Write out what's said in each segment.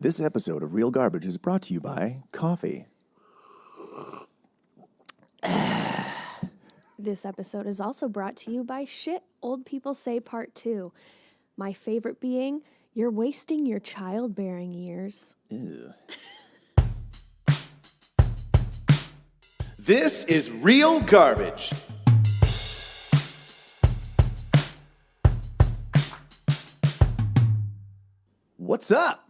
This episode of Real Garbage is brought to you by coffee. This episode is also brought to you by Shit Old People Say Part 2. My favorite being, you're wasting your childbearing years. Ew. This is Real Garbage. What's up?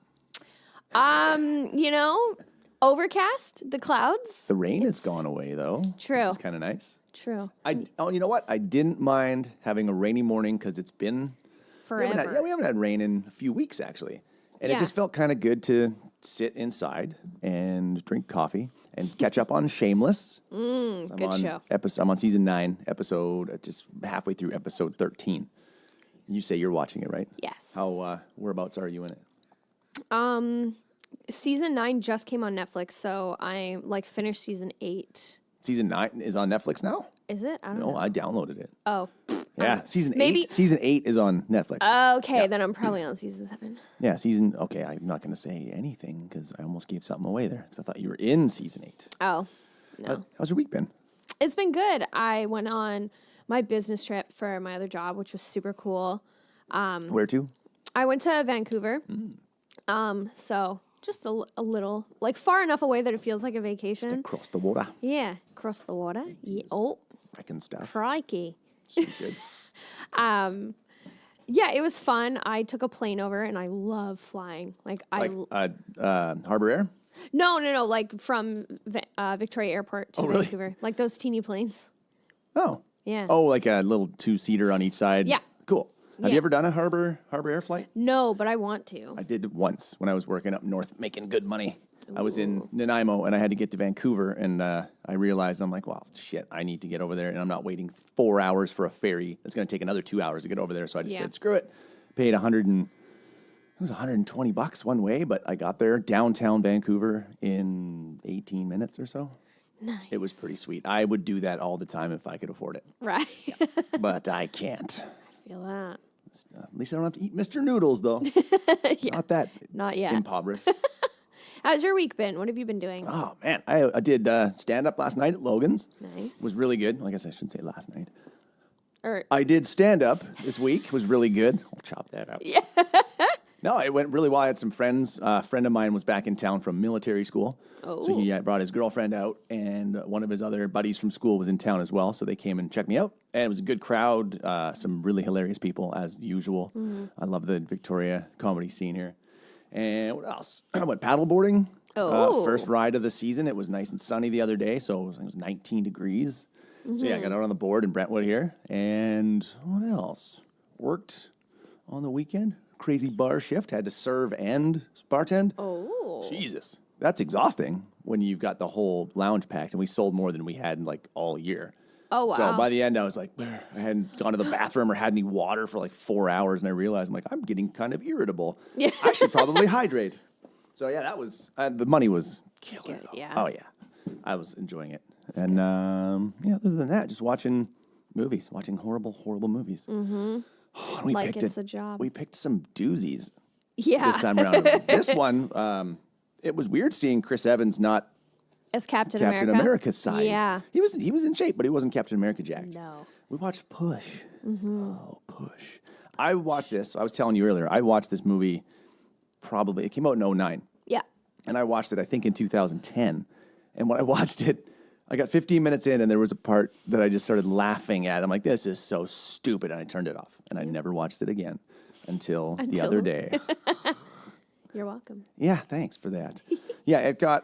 Overcast, the clouds. The rain has gone away, though. True. Which is kind of nice. True. You know what? I didn't mind having a rainy morning because it's been Forever. We haven't had rain in a few weeks, actually. And Yeah. it just felt kind of good to sit inside and drink coffee and catch up on Shameless. So good show. I'm on season 9, just halfway through episode 13. You say you're watching it, right? Yes. How, whereabouts are you in it? Season 9 just came on Netflix, so I finished season 8. Season 9 is on Netflix now? Is it? I don't No, know. I downloaded it. Oh. Yeah, season maybe- 8. Season 8 is on Netflix. Okay, then I'm probably on season 7. Yeah, okay, I'm not going to say anything because I almost gave something away there because I thought you were in season 8. Oh, no. How's your week been? It's been good. I went on my business trip for my other job, which was super cool. Where to? I went to Vancouver. So just a little, far enough away that it feels like a vacation. Across the water. Yeah, across the water. Yeah. Oh, Freaking stuff. crikey. So good. Yeah, it was fun. I took a plane over, and I love flying. Harbor Air? No, from Victoria Airport to really? Vancouver. Like those teeny planes. Oh. Yeah. Oh, like a little 2-seater on each side? Yeah. Cool. Have Yeah. you ever done a Harbor Air flight? No, but I want to. I did once when I was working up north making good money. I was in Nanaimo and I had to get to Vancouver and I realized, I'm like, well, shit, I need to get over there and I'm not waiting 4 hours for a ferry. It's going to take another 2 hours to get over there. So I just said, screw it. Paid $120 one way, but I got there downtown Vancouver in 18 minutes or so. Nice. It was pretty sweet. I would do that all the time if I could afford it, Right. but I can't. Feel that. At least I don't have to eat Mr. Noodles, though. Yeah. Not that Not yet. impoverished. How's your week been? What have you been doing? Oh, man. I did stand-up last night at Logan's. Nice. It was really good. I guess I shouldn't say last night. Or I did stand-up this week. It was really good. I'll chop that up. Yeah. No, it went really well. I had some friends. A friend of mine was back in town from military school. Oh. So he brought his girlfriend out, and one of his other buddies from school was in town as well. So they came and checked me out. And it was a good crowd. Some really hilarious people, as usual. I love the Victoria comedy scene here. And what else? I went paddleboarding. Oh. First ride of the season. It was nice and sunny the other day, so it was 19 degrees. So yeah, I got out on the board in Brentwood here. And what else? Worked on the weekend. Crazy bar shift. Had to serve and bartend. Oh. Jesus. That's exhausting when you've got the whole lounge packed. And we sold more than we had in all year. Oh, wow. So by the end, I was like, I hadn't gone to the bathroom or had any water for 4 hours. And I realized, I'm getting kind of irritable. Yeah. I should probably hydrate. So yeah, that was, the money was killer. Good, Though. yeah. Oh yeah. I was enjoying it. And other than that, just watching movies, watching horrible, horrible movies. Mm-hmm. Oh, It's a job. We picked some doozies Yeah. this time around. This one, it was weird seeing Chris Evans not As Captain America's size. Yeah. He was in shape, but he wasn't Captain America jacked. No. We watched Push. Oh, Push. I watched this. I was telling you earlier. I watched this movie it came out in 2009. Yeah. And I watched it, I think, in 2010. And when I watched it, I got 15 minutes in, and there was a part that I just started laughing at. I'm like, this is so stupid. And I turned it off. And I never watched it again until the other day. You're welcome. Yeah, thanks for that. Yeah, it got,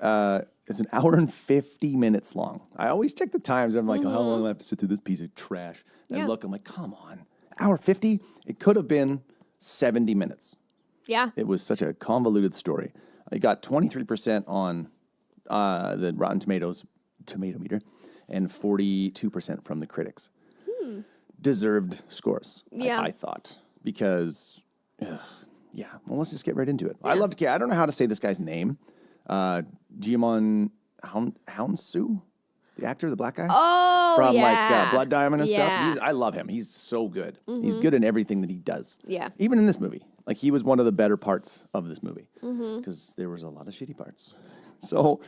it's an hour and 50 minutes long. I always check the times. I'm like, how long do I have to sit through this piece of trash? And I look, I'm like, come on. Hour 50? It could have been 70 minutes. Yeah. It was such a convoluted story. I got 23% on the Rotten Tomatoes tomato meter and 42% from the critics. Deserved scores, Yeah. I thought, because, yeah. Well, let's just get right into it. I don't know how to say this guy's name. Jimon Hounsou? the actor, the black guy. Oh, from yeah. like Blood Diamond and Yeah. stuff. I love him. He's so good. He's good in everything that he does. Yeah. Even in this movie, like he was one of the better parts of this movie because there was a lot of shitty parts. So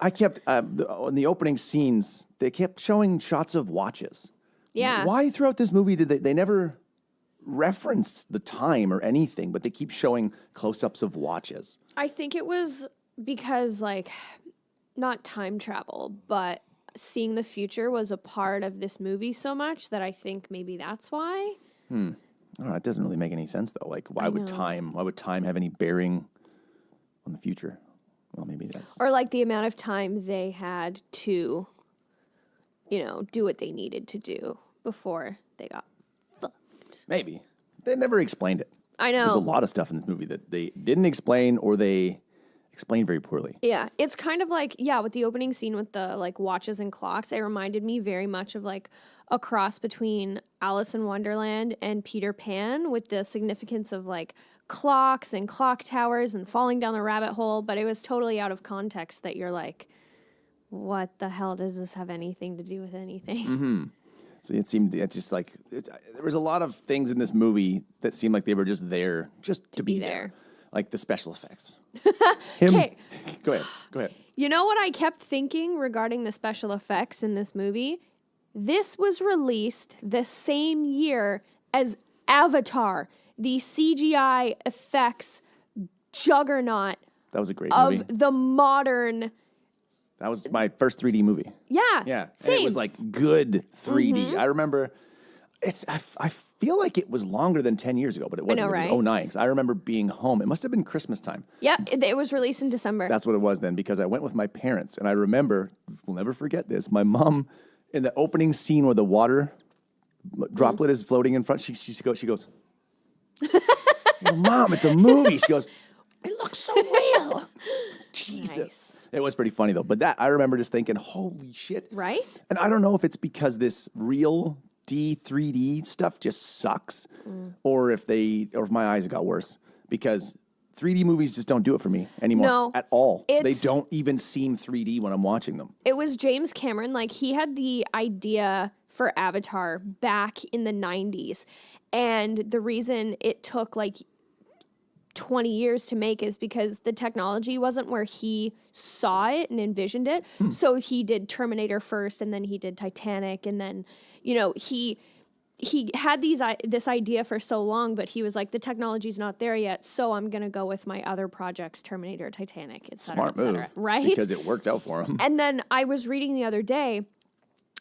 I kept in the opening scenes, they kept showing shots of watches. Yeah. Why throughout this movie did they never reference the time or anything, but they keep showing close-ups of watches? I think it was because, like, not time travel, but seeing the future was a part of this movie so much that I think maybe that's why. I don't know, it doesn't really make any sense though. Like why would time have any bearing on the future? Well, maybe that's Or, like, the amount of time they had to, do what they needed to do before they got fucked. maybe. They never explained it. I know. There's a lot of stuff in this movie that they didn't explain or they explained very poorly. Yeah, it's kind of like, with the opening scene with the, like, watches and clocks, it reminded me very much of, like, a cross between Alice in Wonderland and Peter Pan with the significance of, like, clocks and clock towers and falling down the rabbit hole, but it was totally out of context that you're like, what the hell does this have anything to do with anything? So it's just like, there was a lot of things in this movie that seemed like they were just there just to be there. Like the special effects. Okay. Go ahead. You know what I kept thinking regarding the special effects in this movie? This was released the same year as Avatar, the CGI effects juggernaut That was a great of movie. the modern. That was my first 3D movie. Yeah. Yeah. Same. And it was like good 3D. I remember I feel like it was longer than 10 years ago, but it wasn't. know, It right? was 09 because I remember being home. It must have been Christmas time. Yep. It was released in December. That's what it was then because I went with my parents and I remember, we'll never forget this, my mom in the opening scene where the water droplet is floating in front, she goes, "Well, Mom, it's a movie." She goes, "It looks so real." Jesus. Nice. It was pretty funny though. But that I remember just thinking, holy shit. Right? And I don't know if it's because this real 3D stuff just sucks or if my eyes got worse because 3D movies just don't do it for me anymore No, at all. They it's- don't even seem 3D when I'm watching them. It was James Cameron. Like, he had the idea for Avatar back in the 90s. And the reason it took like 20 years to make is because the technology wasn't where he saw it and envisioned it. So he did Terminator first, and then he did Titanic, and then, he had this idea for so long, but he was like, the technology's not there yet, so I'm gonna go with my other projects, Terminator, Titanic, et cetera, Smart et cetera. move. Right? Because it worked out for him. And then I was reading the other day,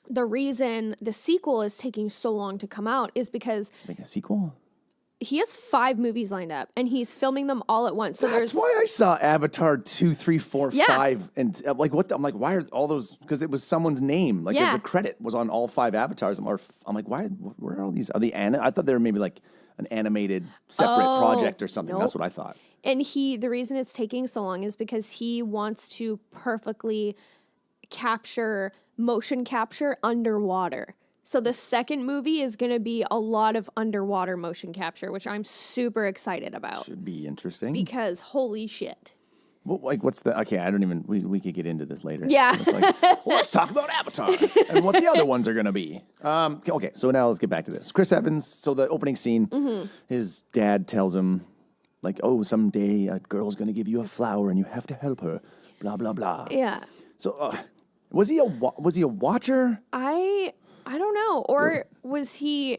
the reason the sequel is taking so long to come out is because Make a sequel? he has 5 movies lined up and he's filming them all at once. So That's there's why I saw Avatar 2, 3, 4, Yeah. 5. And I'm like, what? I'm like, why are all those? Because it was someone's name. Like, Yeah. there's a credit was on all 5 avatars. I'm like, why? Where are all these? Are they I thought they were maybe like an animated separate project or something. nope. That's what I thought. and the reason it's taking so long is because he wants to perfectly motion capture underwater. So the second movie is going to be a lot of underwater motion capture, which I'm super excited about Should be interesting. because holy shit. Well, like, what's the? Okay, I don't even. We could get into this later. Yeah. It's like, well, let's talk about Avatar and what the other ones are going to be. Okay, so now let's get back to this. Chris Evans. So the opening scene, his dad tells him, like, "Oh, someday a girl's going to give you a flower and you have to help her." Blah blah blah. Yeah. So was he a watcher? I don't know. Or was he,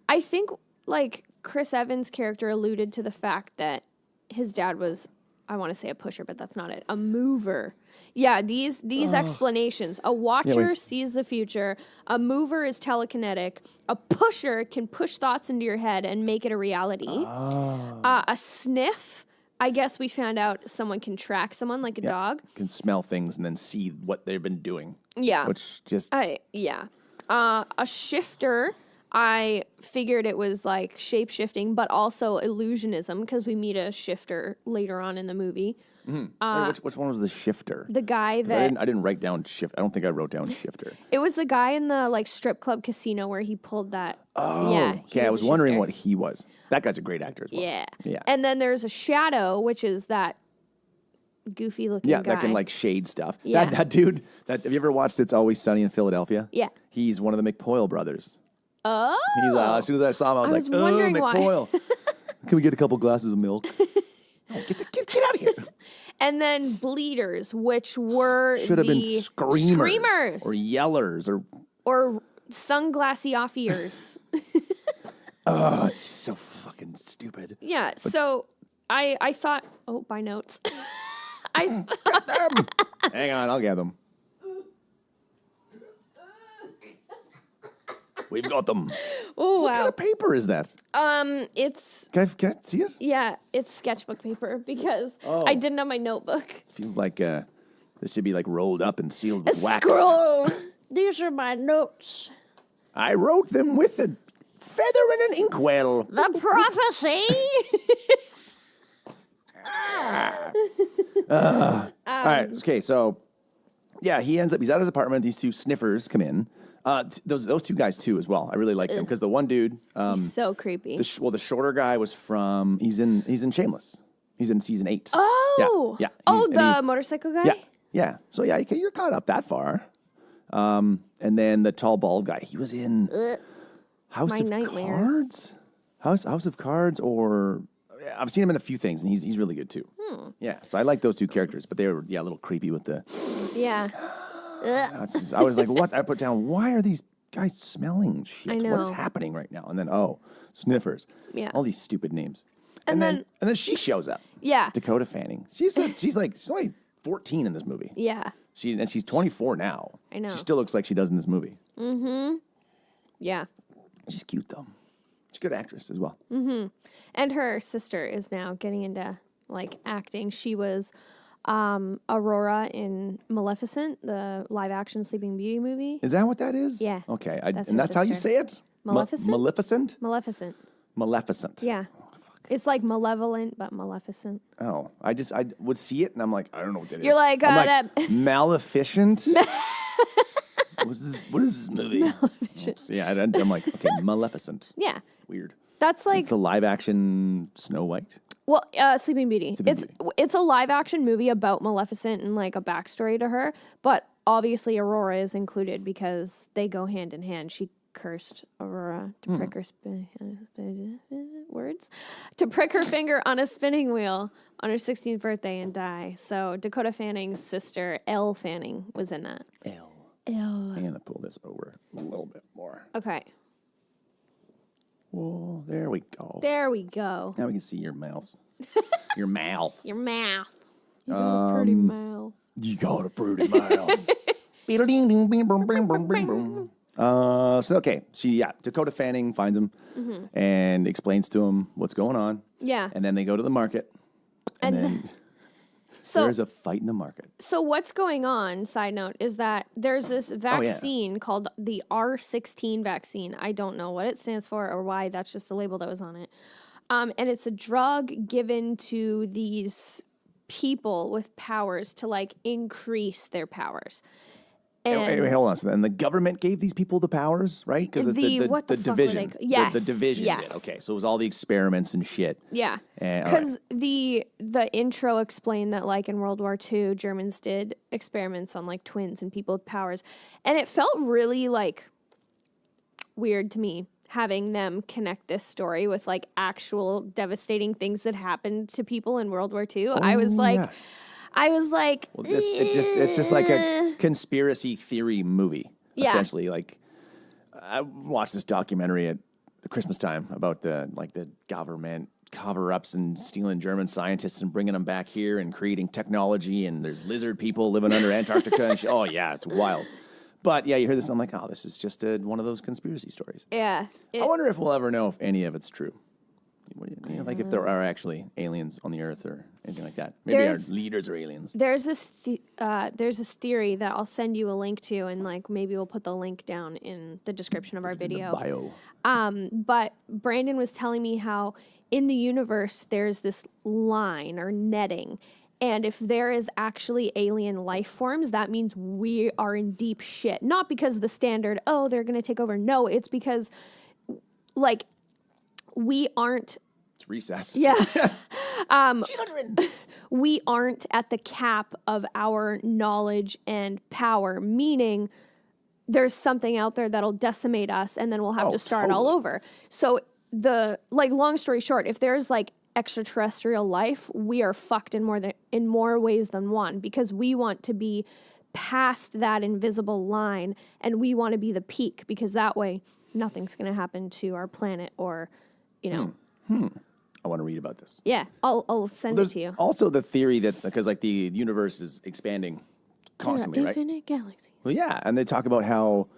I think like Chris Evans' character alluded to the fact that his dad was, I want to say a pusher, but that's not it, a mover. Yeah, these explanations. A watcher wait. sees the future. A mover is telekinetic. A pusher can push thoughts into your head and make it a reality. A sniff, I guess we found out someone can track someone like a dog. Can smell things and then see what they've been doing. Yeah. Which just Yeah. A shifter, I figured it was like shape shifting, but also illusionism because we meet a shifter later on in the movie. wait, which one was the shifter? The guy 'Cause that I didn't write down shift. I don't think I wrote down shifter. it was the guy in the like strip club casino where he pulled that. Yeah. he Okay, I a was wondering shifter. what he was. That guy's a great actor as well. Yeah. Yeah. And then there's a shadow, which is that goofy looking Yeah, guy. that can like shade stuff. Yeah. That dude. Have you ever watched It's Always Sunny in Philadelphia? Yeah. He's one of the McPoyle brothers. Oh. He's as soon as I saw him, I was was like, wondering why. McPoyle. Can we get a couple glasses of milk? Oh, get out of here. And then bleeders, which were Should have been the screamers or yellers or sunglassy off ears. Oh, it's so fucking stupid. Yeah. So I thought. Oh, by notes. I Got them. Hang on, I'll get them. We've got them. oh What kind wow. of paper is that? It's Can I see it? yeah. It's sketchbook paper because Oh. I didn't have my notebook. Feels like this should be like rolled up and sealed with wax. Scroll. These are my notes. I wrote them with a feather and an inkwell. The prophecy. All right. Okay. So, yeah, he's at his apartment. These two sniffers come in. Those two guys too as well. I really like them because the one dude, So creepy. the shorter guy was from. He's in Shameless. He's in season 8. Oh. Yeah. Oh, And the motorcycle guy. Yeah. Yeah. So yeah, you're caught up that far. And then the tall bald guy. He was in House My of nightmares. Cards. House of Cards, or I've seen him in a few things, and he's really good too. Yeah. So I like those two characters, but they were a little creepy with the. Yeah. I was like, what? I put down, why are these guys smelling shit? I What is know. happening right now? And then, sniffers. Yeah. All these stupid names. And And then she shows up. Yeah. Dakota Fanning. She's only 14 in this movie. Yeah. She's 24 now. I know. She still looks like she does in this movie. Yeah. She's cute though. She's a good actress as well. And her sister is now getting into like acting. She was Aurora in Maleficent, the live action Sleeping Beauty movie. Is that what that is? Yeah. Okay. That's And her that's how you sister. say it? Maleficent? Maleficent? Maleficent. Maleficent. Yeah. It's like malevolent, but maleficent. Oh, I would see it and I'm like, I don't know what that is. You're like, I'm that. Maleficent? What is this movie? Maleficent. Yeah, I'm like, okay, Maleficent. Yeah. Weird. That's like, It's a live action Snow White. well, Sleeping Beauty. Sleeping It's a live action movie about Maleficent and like a backstory to her, but obviously Aurora is included because they go hand in hand. She cursed Aurora to prick her to prick her finger on a spinning wheel on her 16th birthday and die. So Dakota Fanning's sister Elle Fanning was in that. L. Elle. I'm gonna pull this over a little bit more. Okay, Whoa, there we go. there we go. Now we can see your mouth. Your mouth. Your mouth. You got a pretty mouth. You got a pretty mouth. So okay, Dakota Fanning finds him and explains to him what's going on. Yeah. And then they go to the market, and And then So there's a fight in the market. So what's going on, side note, is that there's this vaccine called the R16 vaccine. I don't know what it stands for or why. That's just the label that was on it. And it's a drug given to these people with powers to like increase their powers. And Wait, hold on. So then the government gave these people the powers, right? Because what the fuck were division. they- Yes, The division yes. did. Okay, so it was all the experiments and shit. yeah, And- because the intro explained that like in World War II, Germans did experiments on like twins and people with powers, and it felt really like weird to me having them connect this story with like actual devastating things that happened to people in World War II. I was like, yeah. Well, it's just like a conspiracy theory movie. Yeah. Essentially, like I watched this documentary at Christmas time about the government cover-ups and stealing German scientists and bringing them back here and creating technology, and there's lizard people living under Antarctica and shit. Oh yeah, it's wild. But yeah, you hear this and I'm like, oh, this is just one of those conspiracy stories. yeah, I wonder if we'll ever know if any of it's true. Like if there are actually aliens on the Earth or anything like that. Maybe our leaders are aliens. There's this theory that I'll send you a link to, and like maybe we'll put the link down in the description of our video. Bio. But Brandon was telling me how in the universe there's this line or netting, and if there is actually alien life forms, that means we are in deep shit. Not because of the standard, oh, they're gonna take over. No, it's because like we aren't. It's recess. Yeah. Children. We aren't at the cap of our knowledge and power, meaning there's something out there that'll decimate us and then we'll have to start all over. So long story short, if there's like extraterrestrial life, we are fucked in more ways than one, because we want to be past that invisible line and we want to be the peak, because that way nothing's going to happen to our planet or, I want to read about this. Yeah, I'll send it to you. Also the theory that, because like the universe is expanding constantly, right? Infinite galaxies. Well, yeah, and they talk about how,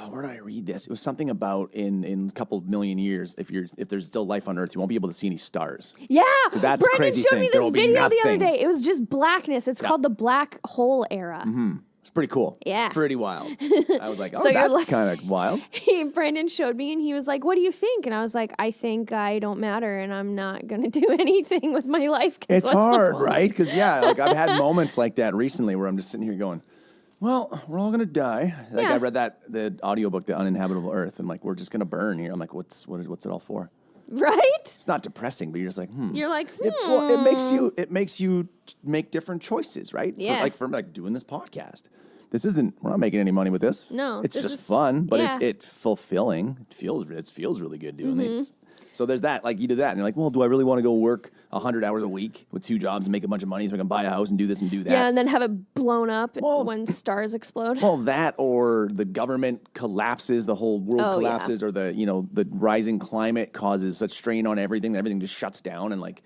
where did I read this? It was something about in a couple million years, if there's still life on Earth, you won't be able to see any stars. Yeah, That's Brendan crazy showed thing. me There this will be video the other nothing. day. It was just blackness. It's called the black hole era. It's pretty cool. Yeah. It's pretty wild. I was like, oh, So you're that's like- kind of wild. Brendan showed me and he was like, what do you think? And I was like, I think I don't matter and I'm not going to do anything with my life. It's hard, right? Because, like I've had moments like that recently where I'm just sitting here going, well, we're all going to die. Like I read the audiobook, The Uninhabitable Earth, and like, we're just going to burn here. I'm like, what's it all for? Right? It's not depressing, but you're just like, You're like, It makes you make different choices, right? Yeah. For doing this podcast. We're not making any money with this. No, It's this just is- fun, but yeah. it's fulfilling. It feels really good doing these. So there's that. Like you do that, and you're like, well, do I really want to go work 100 hours a week with 2 jobs and make a bunch of money so I can buy a house and do this and do that? Yeah, and then have it blown up Well- when stars explode. Well, that or the government collapses, the whole world Oh, yeah. collapses, or the rising climate causes such strain on everything that everything just shuts down. And like,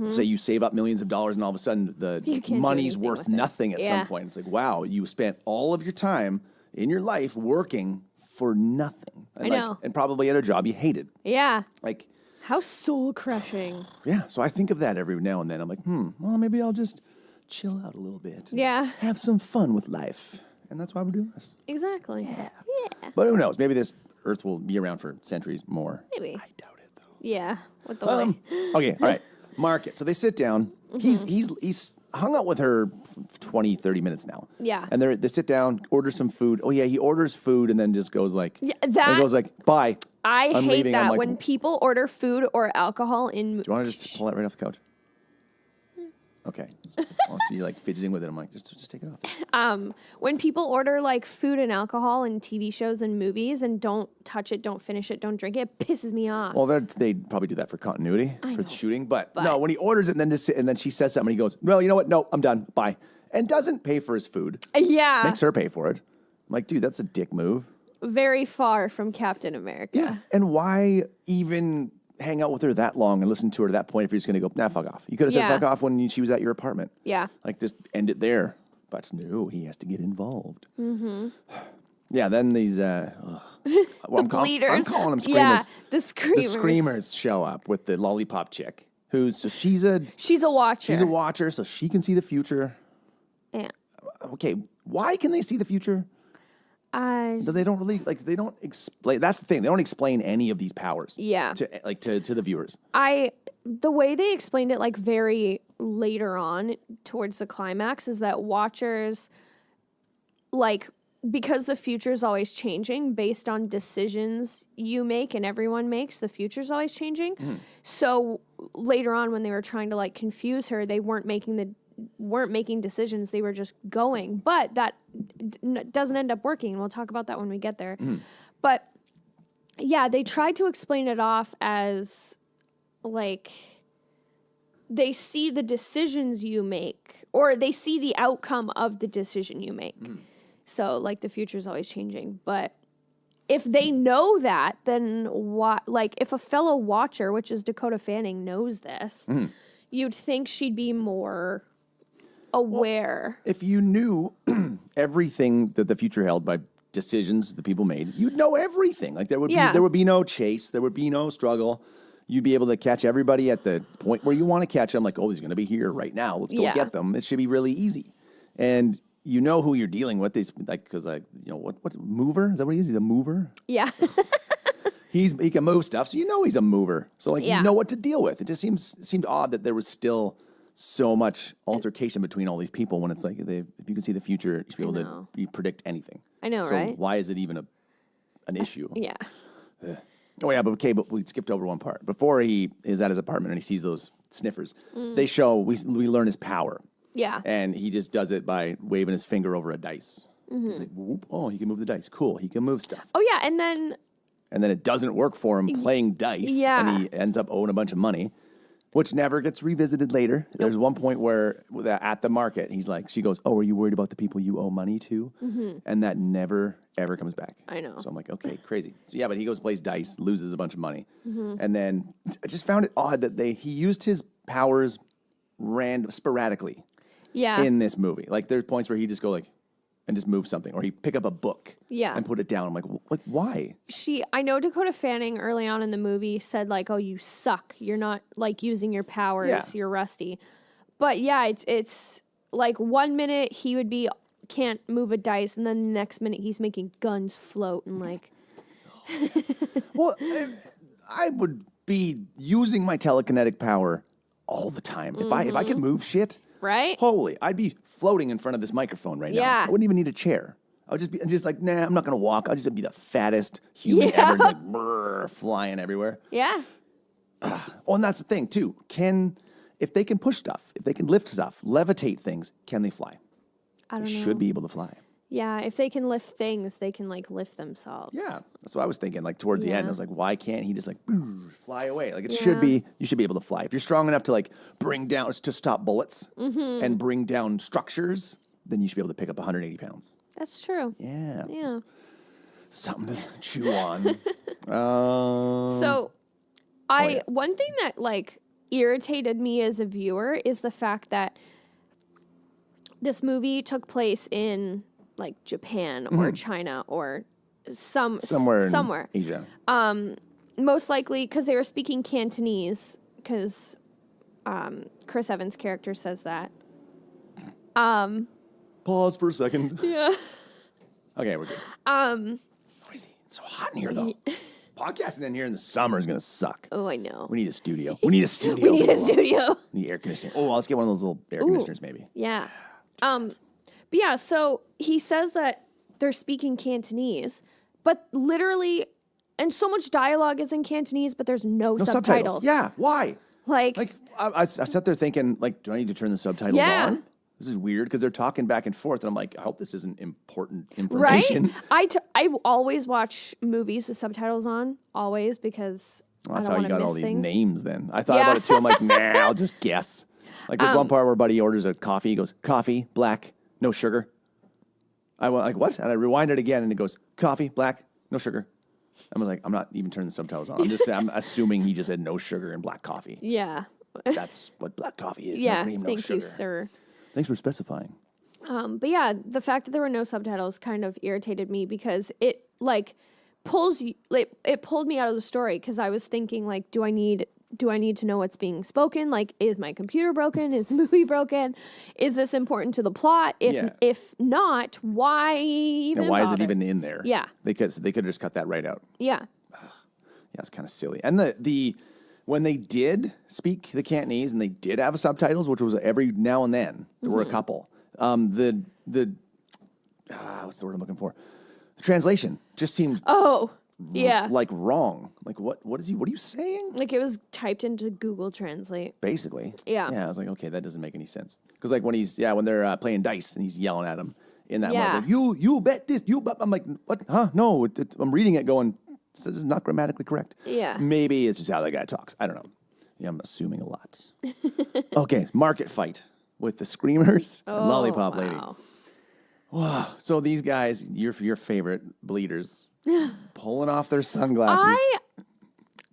say you save up millions of dollars, and all of a sudden the You can't do money's anything worth with it. nothing at Yeah. some point. It's like, wow, you spent all of your time in your life working for nothing. And I know. and probably at a job you hated. Yeah. Like, How soul crushing. yeah. So I think of that every now and then. I'm like, well, maybe I'll just chill out a little bit. and Yeah. Have some fun with life. And that's why we're doing this. Exactly. Yeah. But who knows? Maybe this Earth will be around for centuries more. Maybe. I doubt it, though. Yeah. With the way. Okay, all right. Market. So they sit down. He's hung out with her for 20, 30 minutes now. Yeah. And they sit down, order some food. Oh, yeah, he orders food and then just goes like, that- and goes like, bye. I I'm hate leaving. I'm that like, when people order food or alcohol in. do you want to just pull that right off the couch? Okay. I'll see you like fidgeting with it. I'm like, just take it off. When people order like food and alcohol in TV shows and movies and don't touch it, don't finish it, don't drink it, it pisses me off. Well, they probably do that for continuity, for know. shooting. But no, when he orders it and then she says something, he goes, well, you know what? No, I'm done. Bye. And doesn't pay for his food. Yeah. Makes her pay for it. I'm like, dude, that's a dick move. Very far from Captain America. Yeah. And why even hang out with her that long and listen to her to that point if you're just going to go, nah, fuck off. You could have said Yeah. fuck off when she was at your apartment. Yeah. Like, just end it there. But no, he has to get involved. Mm-hmm. Yeah, then these... well, I'm Bleeders. I'm calling them screamers. Yeah, the screamers. The screamers show up with the lollipop chick. She's a Watcher. She's a watcher, so she can see the future. Yeah. Okay, why can they see the future? They don't really they don't explain. That's the thing. They don't explain any of these powers. Yeah. To the viewers. The way they explained it, like very later on towards the climax, is that watchers, like, because the future is always changing based on decisions you make and everyone makes, the future's always changing. So later on, when they were trying to like confuse her, they weren't making decisions. They were just going. But that doesn't end up working. We'll talk about that when we get there. But yeah, they tried to explain it off as like they see the decisions you make, or they see the outcome of the decision you make. So like the future is always changing. But if they know that, then what? Like if a fellow watcher, which is Dakota Fanning, knows this, you'd think she'd be more aware. If you knew everything that the future held by decisions the people made, you'd know everything. Like there would be no chase, there would be no struggle. You'd be able to catch everybody at the point where you want to catch them. Like, oh, he's going to be here right now. Let's go get them. It should be really easy. And you know who you're dealing with. Because what mover? Is that what he is? He's a mover. Yeah. He can move stuff, so you know he's a mover. So like you know what to deal with. It just seemed odd that there was still so much altercation between all these people when it's like if you can see the future, you should be able to predict anything. I know, so right? Why is it even an issue? Yeah. Oh yeah, but we skipped over one part. Before he is at his apartment and he sees those sniffers. They show we learn his power, Yeah. and he just does it by waving his finger over a dice. He's like, whoop, oh, he can move the dice. Cool, he can move stuff. Oh yeah, and then It doesn't work for him playing dice, Yeah. and he ends up owing a bunch of money, which never gets revisited later. There's one point where at the market, he's like, she goes, "Oh, are you worried about the people you owe money to?" And that never ever comes back. I know. So I'm like, okay, crazy. So yeah, but he goes plays dice, loses a bunch of money, and then I just found it odd that he used his powers sporadically yeah. in this movie. Like there's points where he just go like and just move something, or he pick up a book Yeah. and put it down. I'm like, why? I know Dakota Fanning early on in the movie said like, "Oh, you suck. You're not like using your powers. Yeah. You're rusty." But yeah, it's like 1 minute he would be can't move a dice, and then the next minute he's making guns float and like. Well, I would be using my telekinetic power all the time. If I could move shit, Right? holy, I'd be floating in front of this microphone right now. Yeah. I wouldn't even need a chair. I would just like, nah, I'm not gonna walk. I'll just be the fattest human Yeah. ever, just like brrr, flying everywhere. Yeah. Oh, and that's the thing too. If they can push stuff, if they can lift stuff, levitate things, can they fly? I don't They know. should be able to fly. Yeah, if they can lift things, they can like lift themselves. Yeah, that's what I was thinking. Like towards the end, I Yeah. was like, why can't he just like fly away? Like Yeah. you should be able to fly. If you're strong enough to like bring down, to stop bullets and bring down structures, then you should be able to pick up 180 pounds. That's true. Yeah. Yeah. Something to chew on. So, yeah. one thing that like irritated me as a viewer is the fact that this movie took place in like Japan or China or somewhere. in Asia. Most likely because they were speaking Cantonese because Chris Evans' character says that. Pause for a second. Yeah. Okay, we're good. Crazy. It's so hot in here though. Podcasting in here in the summer is gonna suck. Oh, I know. We need a studio. We need a studio. We need a studio. We need air conditioning. Oh, let's get one of those little air conditioners maybe. Yeah. But yeah, so he says that they're speaking Cantonese, but literally, and so much dialogue is in Cantonese, but there's no subtitles. Yeah, why? Like I sat there thinking, like, do I need to turn the subtitles Yeah. on? This is weird because they're talking back and forth, and I'm like, I hope this isn't important right? information. I always watch movies with subtitles on, always, because Well, that's I how don't you want to got miss all these things. names then. I thought Yeah. about it too. I'm like, nah, I'll just guess. Like there's one part where Buddy orders a coffee. He goes, coffee, black, no sugar. I went like, what? And I rewind it again, and it goes, coffee, black, no sugar. I was like, I'm not even turning the subtitles on. I'm assuming he just said no sugar and black coffee. Yeah. That's what black coffee is. Yeah. No cream, no Thank sugar. you, sir. Thanks for specifying. But yeah, the fact that there were no subtitles kind of irritated me because it like it pulled me out of the story because I was thinking like, do I need to know what's being spoken? Like, is my computer broken? Is the movie broken? Is this important to the plot? If not, why even? And why is it bother? even in there? Yeah. They could have just cut that right out. Yeah. Yeah, it's kind of silly. And the when they did speak the Cantonese and they did have subtitles, which was every now and then, there were a couple. What's the word I'm looking for? The translation just seemed Yeah. like wrong. Like what are you saying? Like it was typed into Google Translate. Basically. Yeah. Yeah, I was like, okay, that doesn't make any sense. Because like when they're playing dice and he's yelling at him in that Yeah. moment, like, you bet this, you bet. I'm like, what? Huh? No, I'm reading it going, this is not grammatically correct. Yeah. Maybe it's just how the guy talks. I don't know. Yeah, I'm assuming a lot. Okay, market fight with the Screamers and Lollipop Lady. Wow. So these guys, your favorite bleeders, pulling off their sunglasses.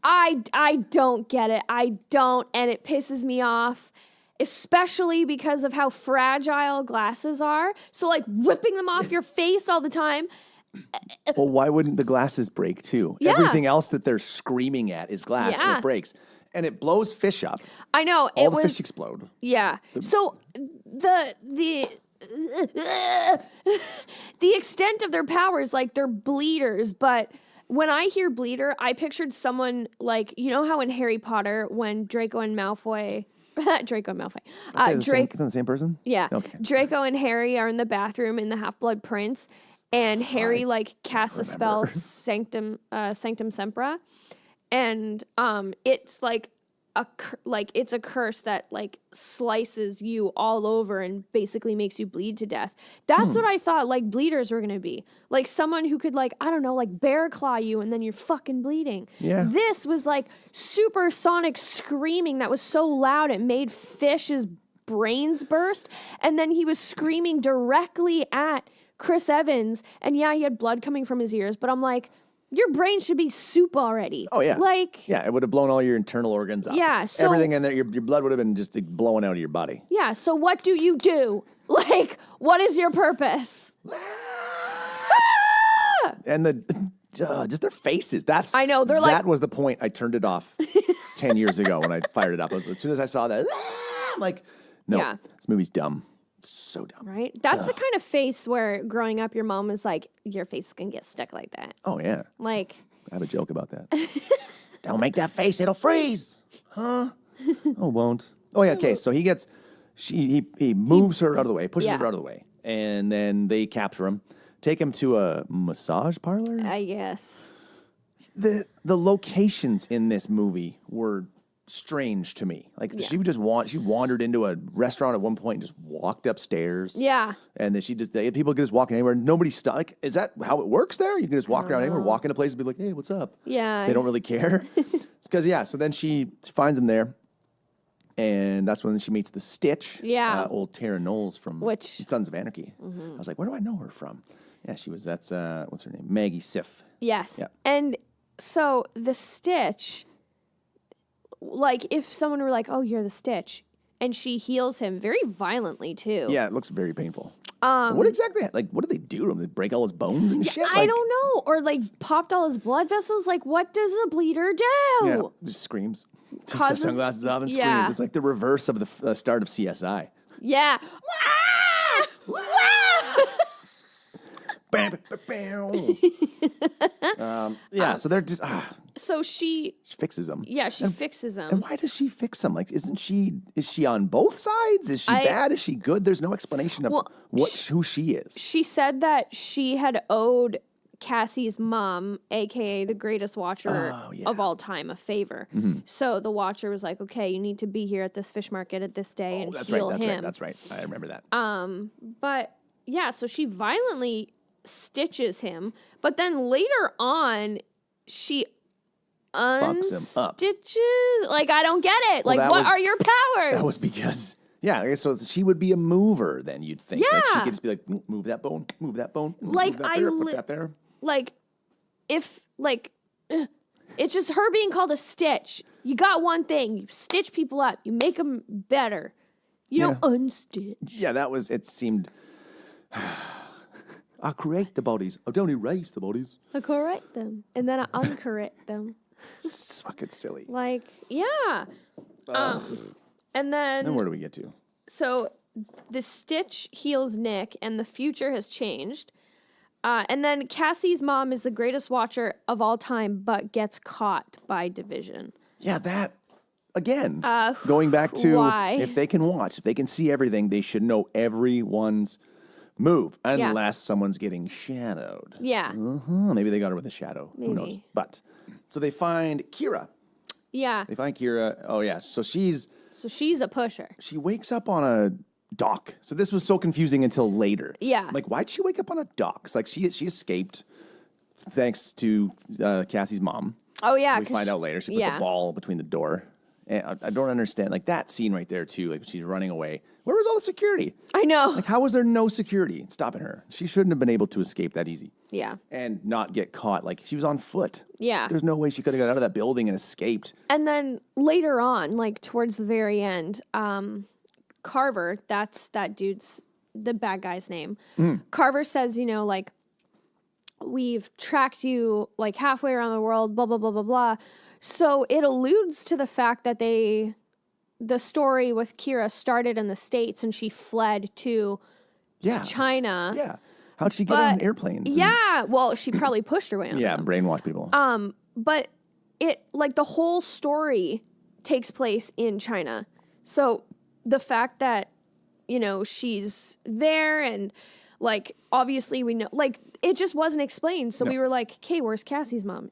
I don't get it. I don't, and it pisses me off, especially because of how fragile glasses are. So like ripping them off your face all the time. Well, why wouldn't the glasses break too? Yeah. Everything else that they're screaming at is glass and Yeah. it breaks. And it blows fish up. I know All it the was fish explode. Yeah. So the the extent of their powers, like they're bleeders, but when I hear bleeder, I pictured someone like, you know how in Harry Potter when Draco and Malfoy isn't the same person? Yeah. Okay. Draco and Harry are in the bathroom in the Half-Blood Prince, and Harry like casts a spell, Sanctum Sempra, and it's like like it's a curse that like slices you all over and basically makes you bleed to death. That's what I thought like bleeders were gonna be. Like someone who could like, I don't know, like bear claw you and then you're fucking bleeding. Yeah. This was like supersonic screaming that was so loud it made Fish's brains burst. And then he was screaming directly at Chris Evans. And yeah, he had blood coming from his ears, but I'm like, your brain should be soup already. Oh, yeah. Like, Yeah, it would have blown all your internal organs up. Yeah, so- everything in there, your blood would have been just like, blowing out of your body. yeah. So what do you do? Like, what is your purpose? And just their faces. That's I know, they're that like- was the point I turned it off 10 years ago when I fired it up. As soon as I saw that, I'm like, no, Yeah. this movie's dumb. So dumb. Right? That's the kind of face where growing up, your mom was like, your face is going to get stuck like that. Oh, yeah. Like, I have a joke about that. Don't make that face, it'll freeze. Huh? Oh, won't. Oh, yeah, okay. So he moves her out of the way, pushes Yeah. her out of the way. And then they capture him, take him to a massage parlor. I guess. The locations in this movie were strange to me. Like she wandered into a restaurant at one point and just walked upstairs. Yeah. And then people could just walk anywhere. Nobody stopped. Like, is that how it works there? You can just walk around anywhere, walk into a place and be like, hey, what's up? Yeah. They don't really care. Because, so then she finds him there. And that's when she meets the Stitch. Yeah. Old Tara Knowles from Which- Sons of Anarchy. I was like, where do I know her from? Yeah, that's, what's her name? Maggie Siff. Yes. Yeah. And so the Stitch, like if someone were like, oh, you're the Stitch, and she heals him very violently too. Yeah, it looks very painful. What exactly? Like, what did they do to him? Did they break all his bones and shit? I don't know. Or like popped all his blood vessels. Like, what does a bleeder do? Yeah, just screams. Takes the Causes- sunglasses off and screams. yeah. It's like the reverse of the start of CSI. Yeah. Bam, bam, bam. So they're just So she fixes him. fixes him. And why does she fix him? Like, is she on both sides? Is she bad? Is she good? There's no explanation of who she is. She said that she had owed Cassie's mom, aka the greatest watcher of all time, a favor. So the watcher was like, okay, you need to be here at this fish market at this day and heal him. That's right. I remember that. But yeah, so she violently stitches him, but then later on she Fucks him up. unstitches. Like, I don't get it. Well, like, what are your powers? That was because, so she would be a mover then, you'd think. Like, she Yeah. could just be like, move that bone, move that bone, Like, move that there, put that there. Like, if, like, it's just her being called a Stitch. You got one thing. You stitch people up. You make them better. You don't unstitch. Yeah, it seemed, I create the bodies. I don't erase the bodies. I correct them. And then I uncorrect them. It's fucking silly. Like, yeah. And then, And where do we get to? so the Stitch heals Nick, and the future has changed. And then Cassie's mom is the greatest watcher of all time, but gets caught by Division. Yeah, that, again, going back to why? if they can watch, if they can see everything, they should know everyone's move, unless someone's getting shadowed. Yeah. Maybe they got her with a shadow. Who knows? Maybe. But, so they find Kira. Yeah. They find Kira. Oh, yeah. So she's a pusher. she wakes up on a dock. So this was so confusing until later. Yeah. Like, why'd she wake up on a dock? It's like she escaped thanks to Cassie's mom. Oh, yeah. We find out later. She put the ball between the door. And I don't understand. Like, that scene right there, too. Like, she's running away. Where was all the security? I know. Like, how was there no security stopping her? She shouldn't have been able to escape that easy. Yeah. And not get caught. Like, she was on foot. Yeah. There's no way she could have got out of that building and escaped. And then later on, like towards the very end, Carver, that's that dude's, the bad guy's name. Carver says, like, we've tracked you like halfway around the world, blah, blah, blah, blah, blah. So it alludes to the fact that the story with Kira started in the States and she fled to China. Yeah. How'd she get on airplanes? Yeah. Well, she probably pushed her way on them. Brainwash people. But it, like, the whole story takes place in China. So the fact that, she's there and, like, obviously we know, like, it just wasn't explained. So we were like, okay, where's Cassie's mom?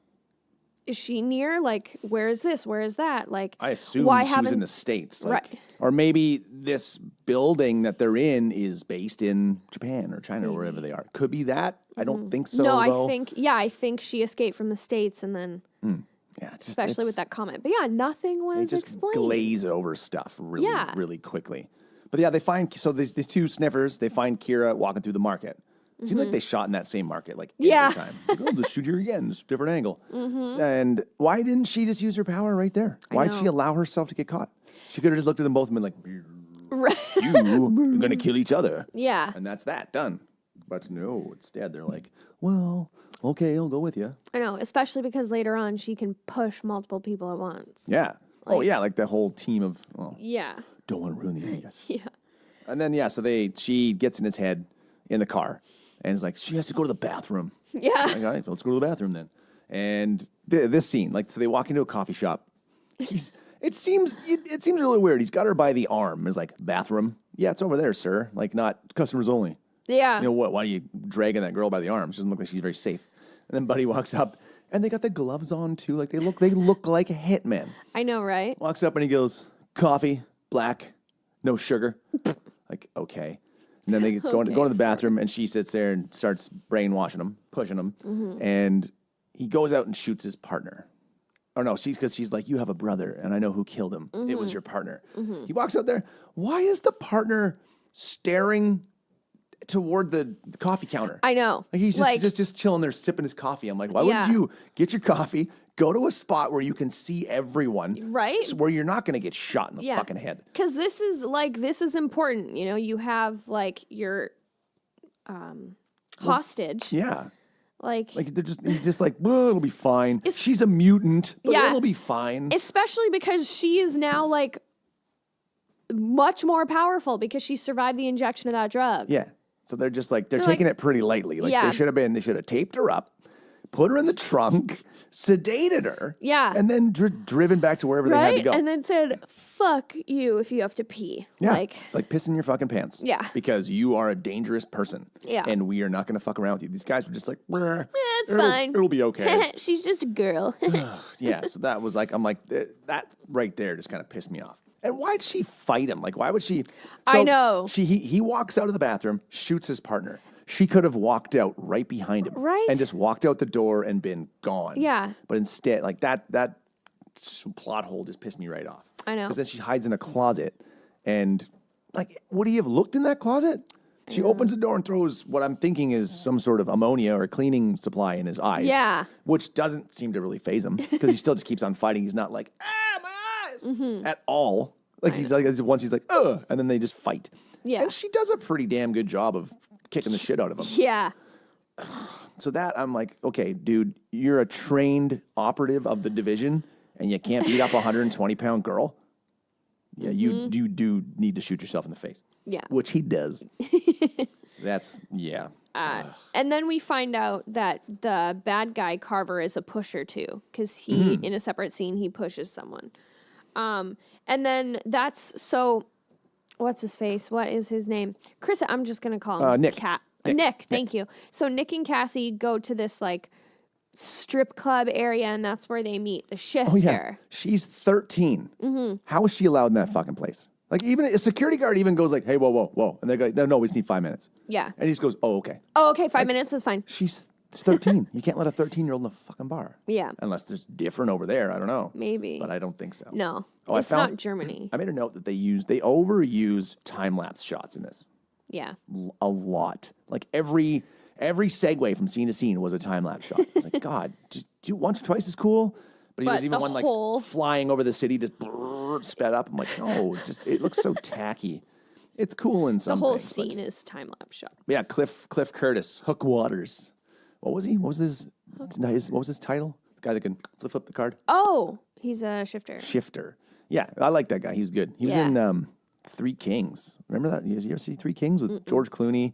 is she near? Like, where is this? Where is that? Like, I assume why she was in haven't- the States. Like, Right. Or maybe this building that they're in is based in Japan or China or wherever they are. Could be that. I don't think so, no, though. I think she escaped from the States and then, Yeah, it's just, especially with that comment. But yeah, nothing they was just explained. glaze over stuff really, Yeah. really quickly. But yeah, they find, so these two sniffers, they find Kira walking through the market. It seems like they shot in that same market like Yeah. every time. It's like, oh, let's shoot her again. It's a different angle. And why didn't she just use her power right there? Why'd she know. allow herself to get caught? She could have just looked at them both and been like, Right. you are going to kill each other. Yeah. And that's that, done. But no, instead they're like, well, okay, I'll go with you. I know, especially because later on she can push multiple people at once. Yeah. Like the whole team of, well, Yeah. don't want to ruin the end yet. Yeah. And then, yeah, so she gets in his head in the car and is like, she has to go to the bathroom. Yeah. Like, all right, let's go to the bathroom then. And this scene, like, so they walk into a coffee shop. It seems really weird. He's got her by the arm. He's like, bathroom? Yeah, it's over there, sir. Like, not customers only. Yeah. You know what? Why are you dragging that girl by the arm? She doesn't look like she's very safe. And then Buddy walks up, and they got the gloves on too. Like they look like hitmen. I know, right? Walks up and he goes, "Coffee, black, no sugar." Like, okay. And then they go into the bathroom, and she sits there and starts brainwashing him, pushing him, and he goes out and shoots his partner. Oh no, because she's like, "You have a brother, and I know who killed him. It was your partner." He walks out there. Why is the partner staring toward the coffee counter? I know. Like he's just chilling there, sipping his coffee. I'm like, why wouldn't you get your coffee, go to a spot where you can see everyone, Right? Where you're not going to get shot in the fucking head. Because this is important. You know, you have like your hostage. Yeah. Like He's just like, well, it'll be fine. She's a mutant, but Yeah. it'll be fine. especially because she is now like much more powerful because she survived the injection of that drug. Yeah. So they're just like, they're taking it pretty lightly. Like Yeah. they should have taped her up, put her in the trunk, sedated her. Yeah. And then driven back to wherever they had to Right? go. And then said, "Fuck you if you have to pee." Yeah, Like, pissing your fucking pants. Yeah. Because you are a dangerous person. Yeah. And we are not going to fuck around with you. These guys were just like, it's fine. It'll be okay. She's just a girl. Yeah. So that was like, I'm like, that right there just kind of pissed me off. And why'd she fight him? Like, why would she? I know. He walks out of the bathroom, shoots his partner. She could have walked out right behind him. Right. And just walked out the door and been gone. Yeah. But instead, like that plot hole just pissed me right off. I know. Because then she hides in a closet and like, would he have looked in that closet? She opens the door and throws what I'm thinking is some sort of ammonia or cleaning supply in his eyes. Yeah. Which doesn't seem to really faze him because he still just keeps on fighting. He's not like, my eyes at all. Like he's like, once he's like, ugh, and then they just fight. Yeah. And she does a pretty damn good job of kicking the shit out of him. Yeah. So that I'm like, okay, dude, you're a trained operative of the division and you can't beat up a 120-pound girl. Yeah, you do need to shoot yourself in the face. Yeah. Which he does. Yeah. And then we find out that the bad guy Carver is a pusher too, because he in a separate scene he pushes someone. And then what's his face? What is his name? Chris. I'm just gonna call him Nick. Nick. Thank you. So Nick and Cassie go to this like strip club area, and that's where they meet the shifter. Oh yeah, she's 13. How is she allowed in that fucking place? Like even a security guard even goes like, "Hey, whoa," and they go, "No, we just need 5 minutes." Yeah. And he just goes, "Oh, okay." Oh, okay. 5 minutes is fine. She's 13. You can't let a 13-year-old in a fucking bar. Yeah. Unless there's different over there. I don't know. Maybe. But I don't think so. No. Oh, It's not Germany. I made a note that they overused time-lapse shots in this. Yeah. A lot. Like every segue from scene to scene was a time-lapse shot. It's like, God, just do once or twice is cool. But he But was even the one like whole- flying over the city, just sped up. I'm like, no, it looks so tacky. It's cool in The some whole things, but- scene is time lapse shot. Yeah, Cliff Curtis, Hook Waters. What was he? What was his title? The guy that can flip the card? Oh, he's a shifter. Shifter. Yeah, I like that guy. He was good. He was Yeah. in Three Kings. Remember that? You ever see Three Kings with George Clooney,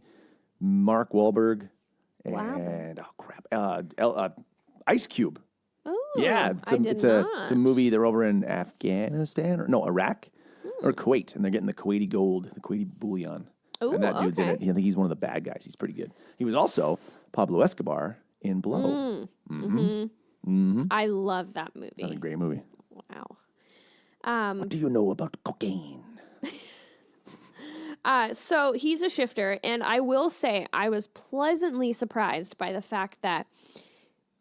Mark Wahlberg, and Ice Cube? Oh, Yeah, it's a movie. They're over in Afghanistan Iraq or Kuwait, and they're getting the Kuwaiti gold, the Kuwaiti bullion. Ooh, And that dude's in it. okay. I think he's one of the bad guys. He's pretty good. He was also Pablo Escobar in Blow. I love that movie. That's a great movie. Wow. What do you know about cocaine? So he's a shifter, and I will say I was pleasantly surprised by the fact that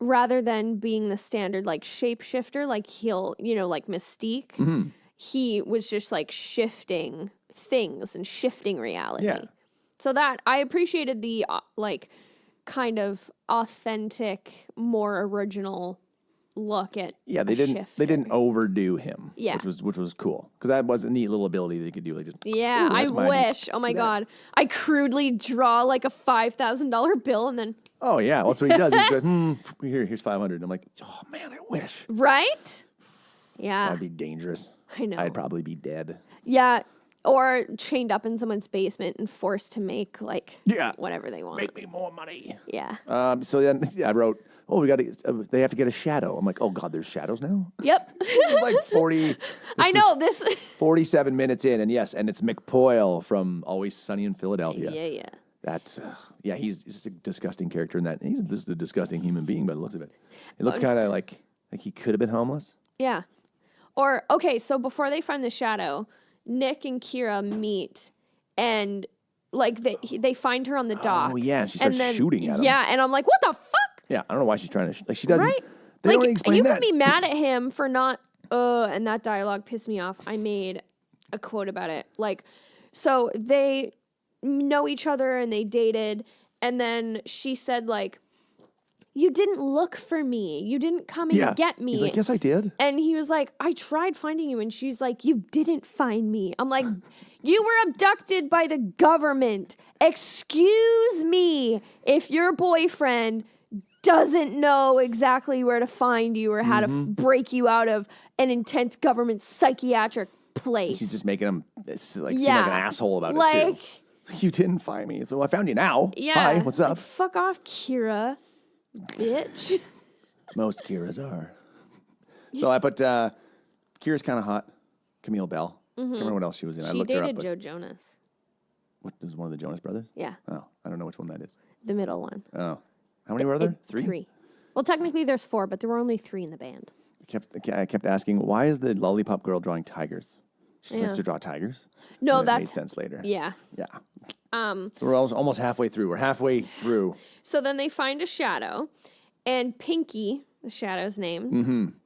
rather than being the standard like shapeshifter, like he'll, like Mystique, he was just like shifting things and shifting reality. Yeah. So that I appreciated the like kind of authentic, more original look at they didn't overdo him. Yeah. which was cool because that was a neat little ability they could do. Like just yeah, I wish. Oh my god, I crudely draw like a $5,000 bill and then oh yeah, well, that's what he does. He's good. Here's 500. I'm like, oh man, I wish. right. Yeah, That'd be dangerous. I know. I'd probably be dead. Yeah, or chained up in someone's basement and forced to make like whatever they want. Make me more money. Yeah. So then I wrote, oh, they have to get a shadow. I'm like, oh God, there's shadows now? Yep. Like 40. I know this. 47 minutes in, and yes, and it's McPoyle from Always Sunny in Philadelphia. Yeah. That, he's just a disgusting character in that. He's just a disgusting human being by the looks of it. It looked kind of like he could have been homeless. Yeah. Or, okay, so before they find the shadow, Nick and Kira meet and like they find her on the dock. Oh yeah, she starts shooting at him. Yeah, and I'm like, what the fuck? Yeah, I don't know why she's trying to. Like she doesn't. Right? They don't explain you that. can be mad at him for not. And that dialogue pissed me off. I made a quote about it. Like, so they know each other and they dated, and then she said like, "You didn't look for me. You didn't come and get me." He's like, "Yes, I did." And he was like, "I tried finding you," and she's like, "You didn't find me." I'm like. You were abducted by the government. Excuse me if your boyfriend doesn't know exactly where to find you or how to break you out of an intense government psychiatric place. She's just making him seem like an asshole about it too. You didn't find me, so I found you now. Yeah. Hi, what's up? Like, fuck off, Kira, bitch. Most Kiras are. So I put Kira's kind of hot. Camille Bell. I can't remember what else she was in. I looked her up. She dated Joe Jonas. What was one of the Jonas Brothers? Yeah. Oh, I don't know which one that is. The middle one. Oh, how many were there? Three. Well, technically there's 4, but there were only 3 in the band. I kept asking, why is the lollipop girl drawing tigers? She likes to draw tigers. No, that made sense later. Yeah. Yeah. So we're almost halfway through. We're halfway through. So then they find a shadow, and Pinky, the shadow's name,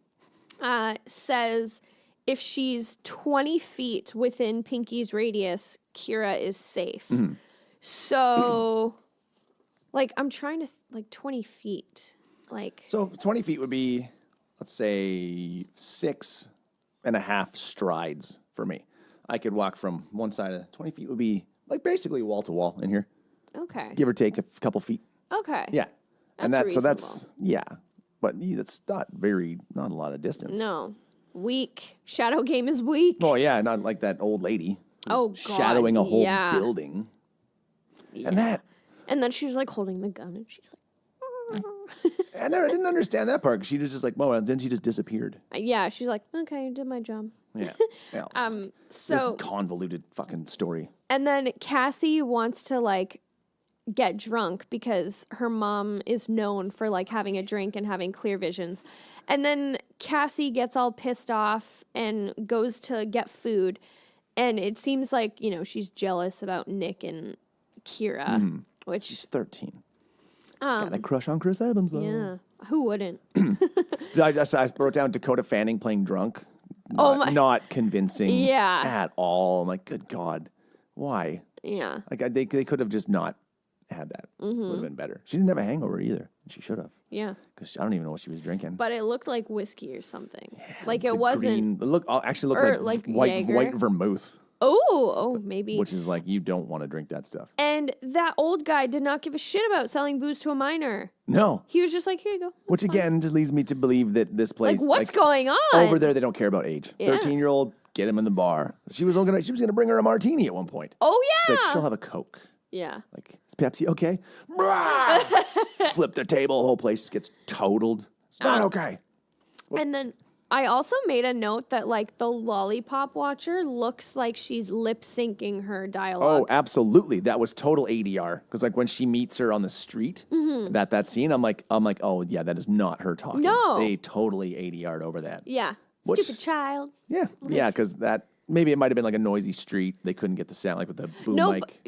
says if she's 20 feet within Pinky's radius, Kira is safe. So, like, I'm trying to, 20 feet. Like, So 20 feet would be, let's say, 6.5 strides for me. I could walk from one side of 20 feet would be like basically wall to wall in here, okay. give or take a couple feet. Okay. Yeah. That's that's, but that's not a lot of distance. No. Weak. Shadow game is weak. Oh, yeah, not like that old lady who's God, shadowing a whole yeah. building. Yeah. And that. And then she was like holding the gun and she's like, I didn't understand that part because she was just like, well, then she just disappeared. yeah, she's like, okay, I did my job. Yeah. So this convoluted fucking story. And then Cassie wants to like get drunk because her mom is known for like having a drink and having clear visions. And then Cassie gets all pissed off and goes to get food. And it seems like, she's jealous about Nick and Kira, which She's 13. She's got a crush on Chris Evans, though. yeah, who wouldn't? I wrote down Dakota Fanning playing drunk. Not convincing at all. I'm like, good God. Why? Yeah. Like, they could have just not had that. Would have been better. She didn't have a hangover either. And she should have. Yeah. Because I don't even know what she was drinking. But it looked like whiskey or something. Like it wasn't. Actually or looked like like Jaeger. white vermouth. Oh, maybe. Which is like, you don't want to drink that stuff. And that old guy did not give a shit about selling booze to a minor. No. He was just like, here you go. Which again just leads me to believe that this place, Like, what's going on? over there, they don't care about age. Yeah. 13-year-old, get him in the bar. She was gonna bring her a martini at one point. Oh, She's yeah. like, she'll have a Coke. Yeah. Like, is Pepsi okay? Flip the table, whole place gets totaled. It's not okay. And then, I also made a note that like the lollipop watcher looks like she's lip syncing her Oh, dialogue. absolutely. That was total ADR. Because like when she meets her on the street, that scene, I'm like, oh yeah, that is not her talking. No. They totally ADR'd over that. Yeah. Which- Stupid child. Yeah, yeah, because that maybe it might have been like a noisy street. They couldn't get the sound like with the boom No, mic.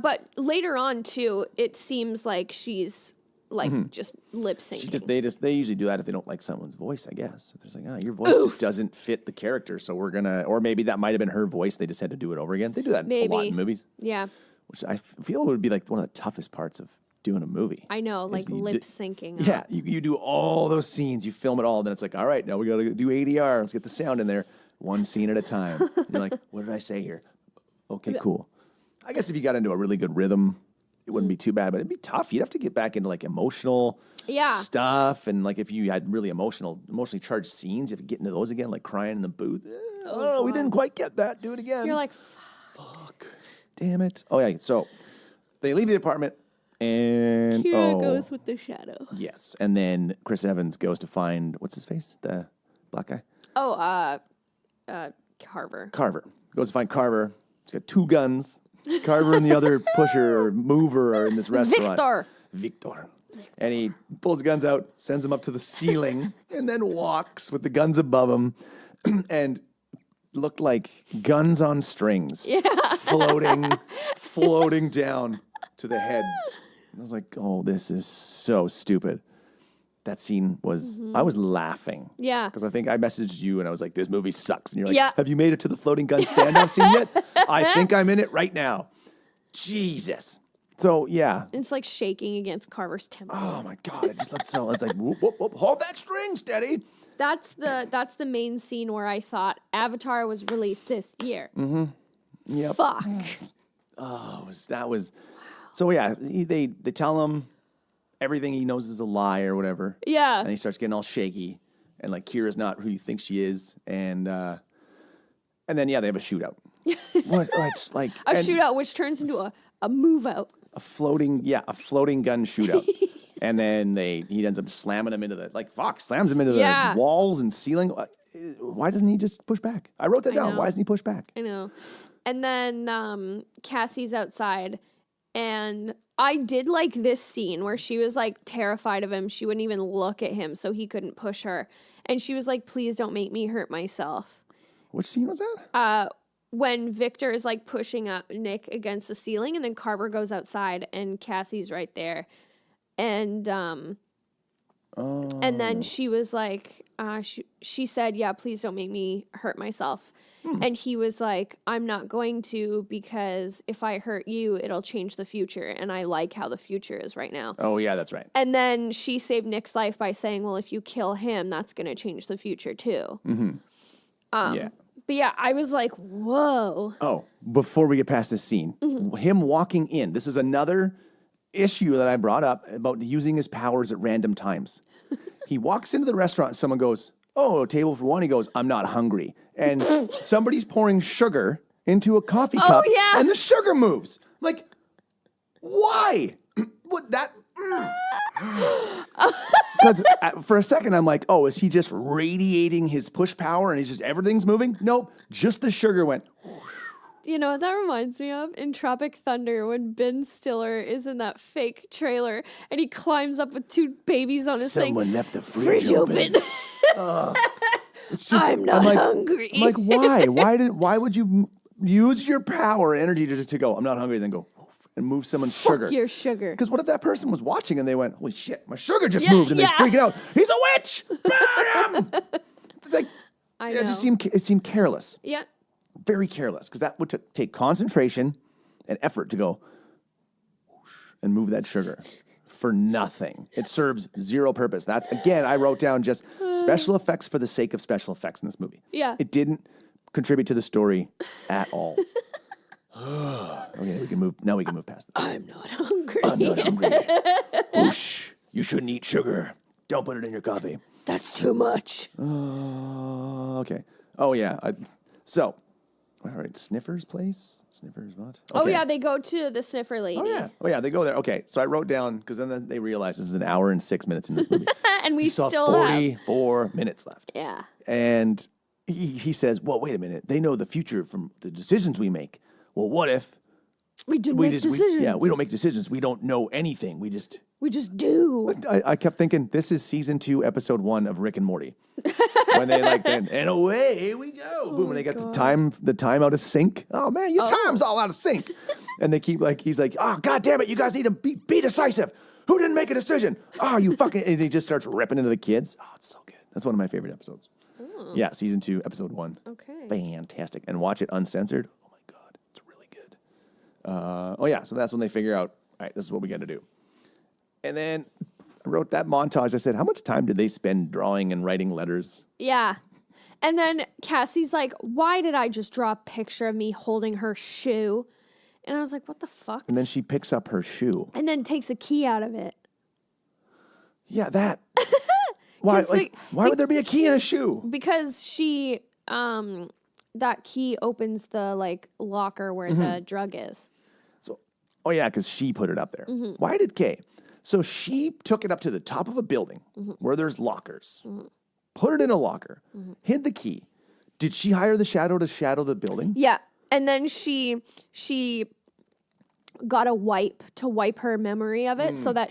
but later on too, it seems like she's like just lip syncing. They usually do that if they don't like someone's voice, I guess. If they're like, your voice just doesn't fit the character, so we're gonna, or maybe that might have been her voice. They just had to do it over again. They do that a lot in movies, Yeah, which I feel would be like one of the toughest parts of doing a movie. I know, is like you lip syncing. Yeah, you do all those scenes, you film it all, then it's like, all right, now we got to do ADR. Let's get the sound in there, one scene at a time. You're like, what did I say here? Okay, cool. I guess if you got into a really good rhythm, it wouldn't be too bad, but it'd be tough. You'd have to get back into like emotional stuff, and like if you had really emotionally charged scenes, if you get into those again, like crying in the booth. Oh, we didn't quite get that. Do it again. You're like, fuck, damn it. Oh yeah. So they leave the apartment, and Kira goes with the shadow. Yes, and then Chris Evans goes to find what's his face, the black guy. Oh, Carver. Carver goes to find Carver. He's got two guns. Carver and the other pusher or mover are in this restaurant. Victor. And he pulls the guns out, sends them up to the ceiling, and then walks with the guns above him, and looked like guns on strings, floating down to the heads. And I was like, oh, this is so stupid. That scene was, I was laughing. Yeah. Because I think I messaged you and I was like, this movie sucks. And you're like, Yeah. have you made it to the floating gun standoff scene yet? I think I'm in it right now. Jesus. So, yeah. It's like shaking against Carver's temple. Oh my God. It just looked so, it's like, whoop, whoop, whoop, hold that string steady. That's the main scene where I thought Avatar was released this year. Yep. Fuck. Oh, that was, so yeah, they tell him everything he knows is a lie or whatever. Yeah. And he starts getting all shaky, and like Kira's not who you think she is, and then they have a shootout. It's like A shootout which turns into a move out. a floating gun shootout. And then he ends up slamming him into slams him into the walls and ceiling. Why doesn't he just push back? I wrote that down. Why doesn't he push back? I know. And then Cassie's outside, and I did like this scene where she was like terrified of him. She wouldn't even look at him so he couldn't push her. And she was like, please don't make me hurt myself. Which scene was that? When Victor is like pushing up Nick against the ceiling, and then Carver goes outside and Cassie's right there. And then she was like, she said, yeah, please don't make me hurt myself. And he was like, I'm not going to, because if I hurt you, it'll change the future. And I like how the future is right now. Oh, yeah, that's right. And then she saved Nick's life by saying, well, if you kill him, that's going to change the future too. Yeah. But yeah, I was like, whoa. Oh, before we get past this scene, him walking in, this is another issue that I brought up about using his powers at random times. He walks into the restaurant and someone goes, oh, table for one. He goes, I'm not hungry. And somebody's pouring sugar into a coffee cup and the sugar moves. Like, why? What that? Because for a second I'm like, oh, is he just radiating his push power and everything's moving? Nope, just the sugar went. You know what that reminds me of? In Tropic Thunder, when Ben Stiller is in that fake trailer and he climbs up with two babies on his thing. Someone left the fridge open. It's just, I'm not hungry. I'm like, why? Why would you use your power and energy to go, I'm not hungry, then go and move someone's sugar? Fuck your sugar. Because what if that person was watching and they went, holy shit, my sugar just moved, and they freak out. He's a witch! Burn him! Like, I know. It seemed careless. Yeah. Very careless, because that would take concentration and effort to go whoosh, and move that sugar for nothing. It serves zero purpose. That's, again, I wrote down just special effects for the sake of special effects in this movie. Yeah. It didn't contribute to the story at all. Okay, we can move. Now we can move past it. I'm not hungry. I'm not hungry. Whoosh. You shouldn't eat sugar. Don't put it in your coffee. That's too much. Okay. Oh, yeah. All right, Sniffer's place? Sniffer's what? Okay. Oh, yeah, they go to the sniffer lady. Oh, yeah, they go there. Okay, so I wrote down, because then they realize this is an hour and 6 minutes in this movie. And we You saw still have... 44 minutes left. Yeah. And he says, well, wait a minute. They know the future from the decisions we make. Well, what if We didn't make decisions. we don't make decisions. We don't know anything. We just do. I kept thinking this is season 2, episode 1 of Rick and Morty. When they like then and away we go. Boom, and they got the time out of sync. Oh man, your time's all out of sync. And they keep like he's like, oh god damn it, you guys need to be decisive. Who didn't make a decision? Oh, you fucking and he just starts ripping into the kids. Oh, it's so good. That's one of my favorite episodes. Yeah, season 2, episode 1. Okay. Fantastic. And watch it uncensored. Oh my god, it's really good. So that's when they figure out, all right, this is what we got to do. And then I wrote that montage. I said, how much time did they spend drawing and writing letters? Yeah. And then Cassie's like, why did I just draw a picture of me holding her shoe? And I was like, what the fuck? And then she picks up her shoe. And then takes a key out of it. Yeah, that. Why? Why would there be a key in a shoe? Because she, that key opens the like locker where the drug is. So, because she put it up there. Why did Kay? So she took it up to the top of a building where there's lockers, put it in a locker, hid the key. Did she hire the shadow to shadow the building? Yeah. And then she got a wipe to wipe her memory of it so that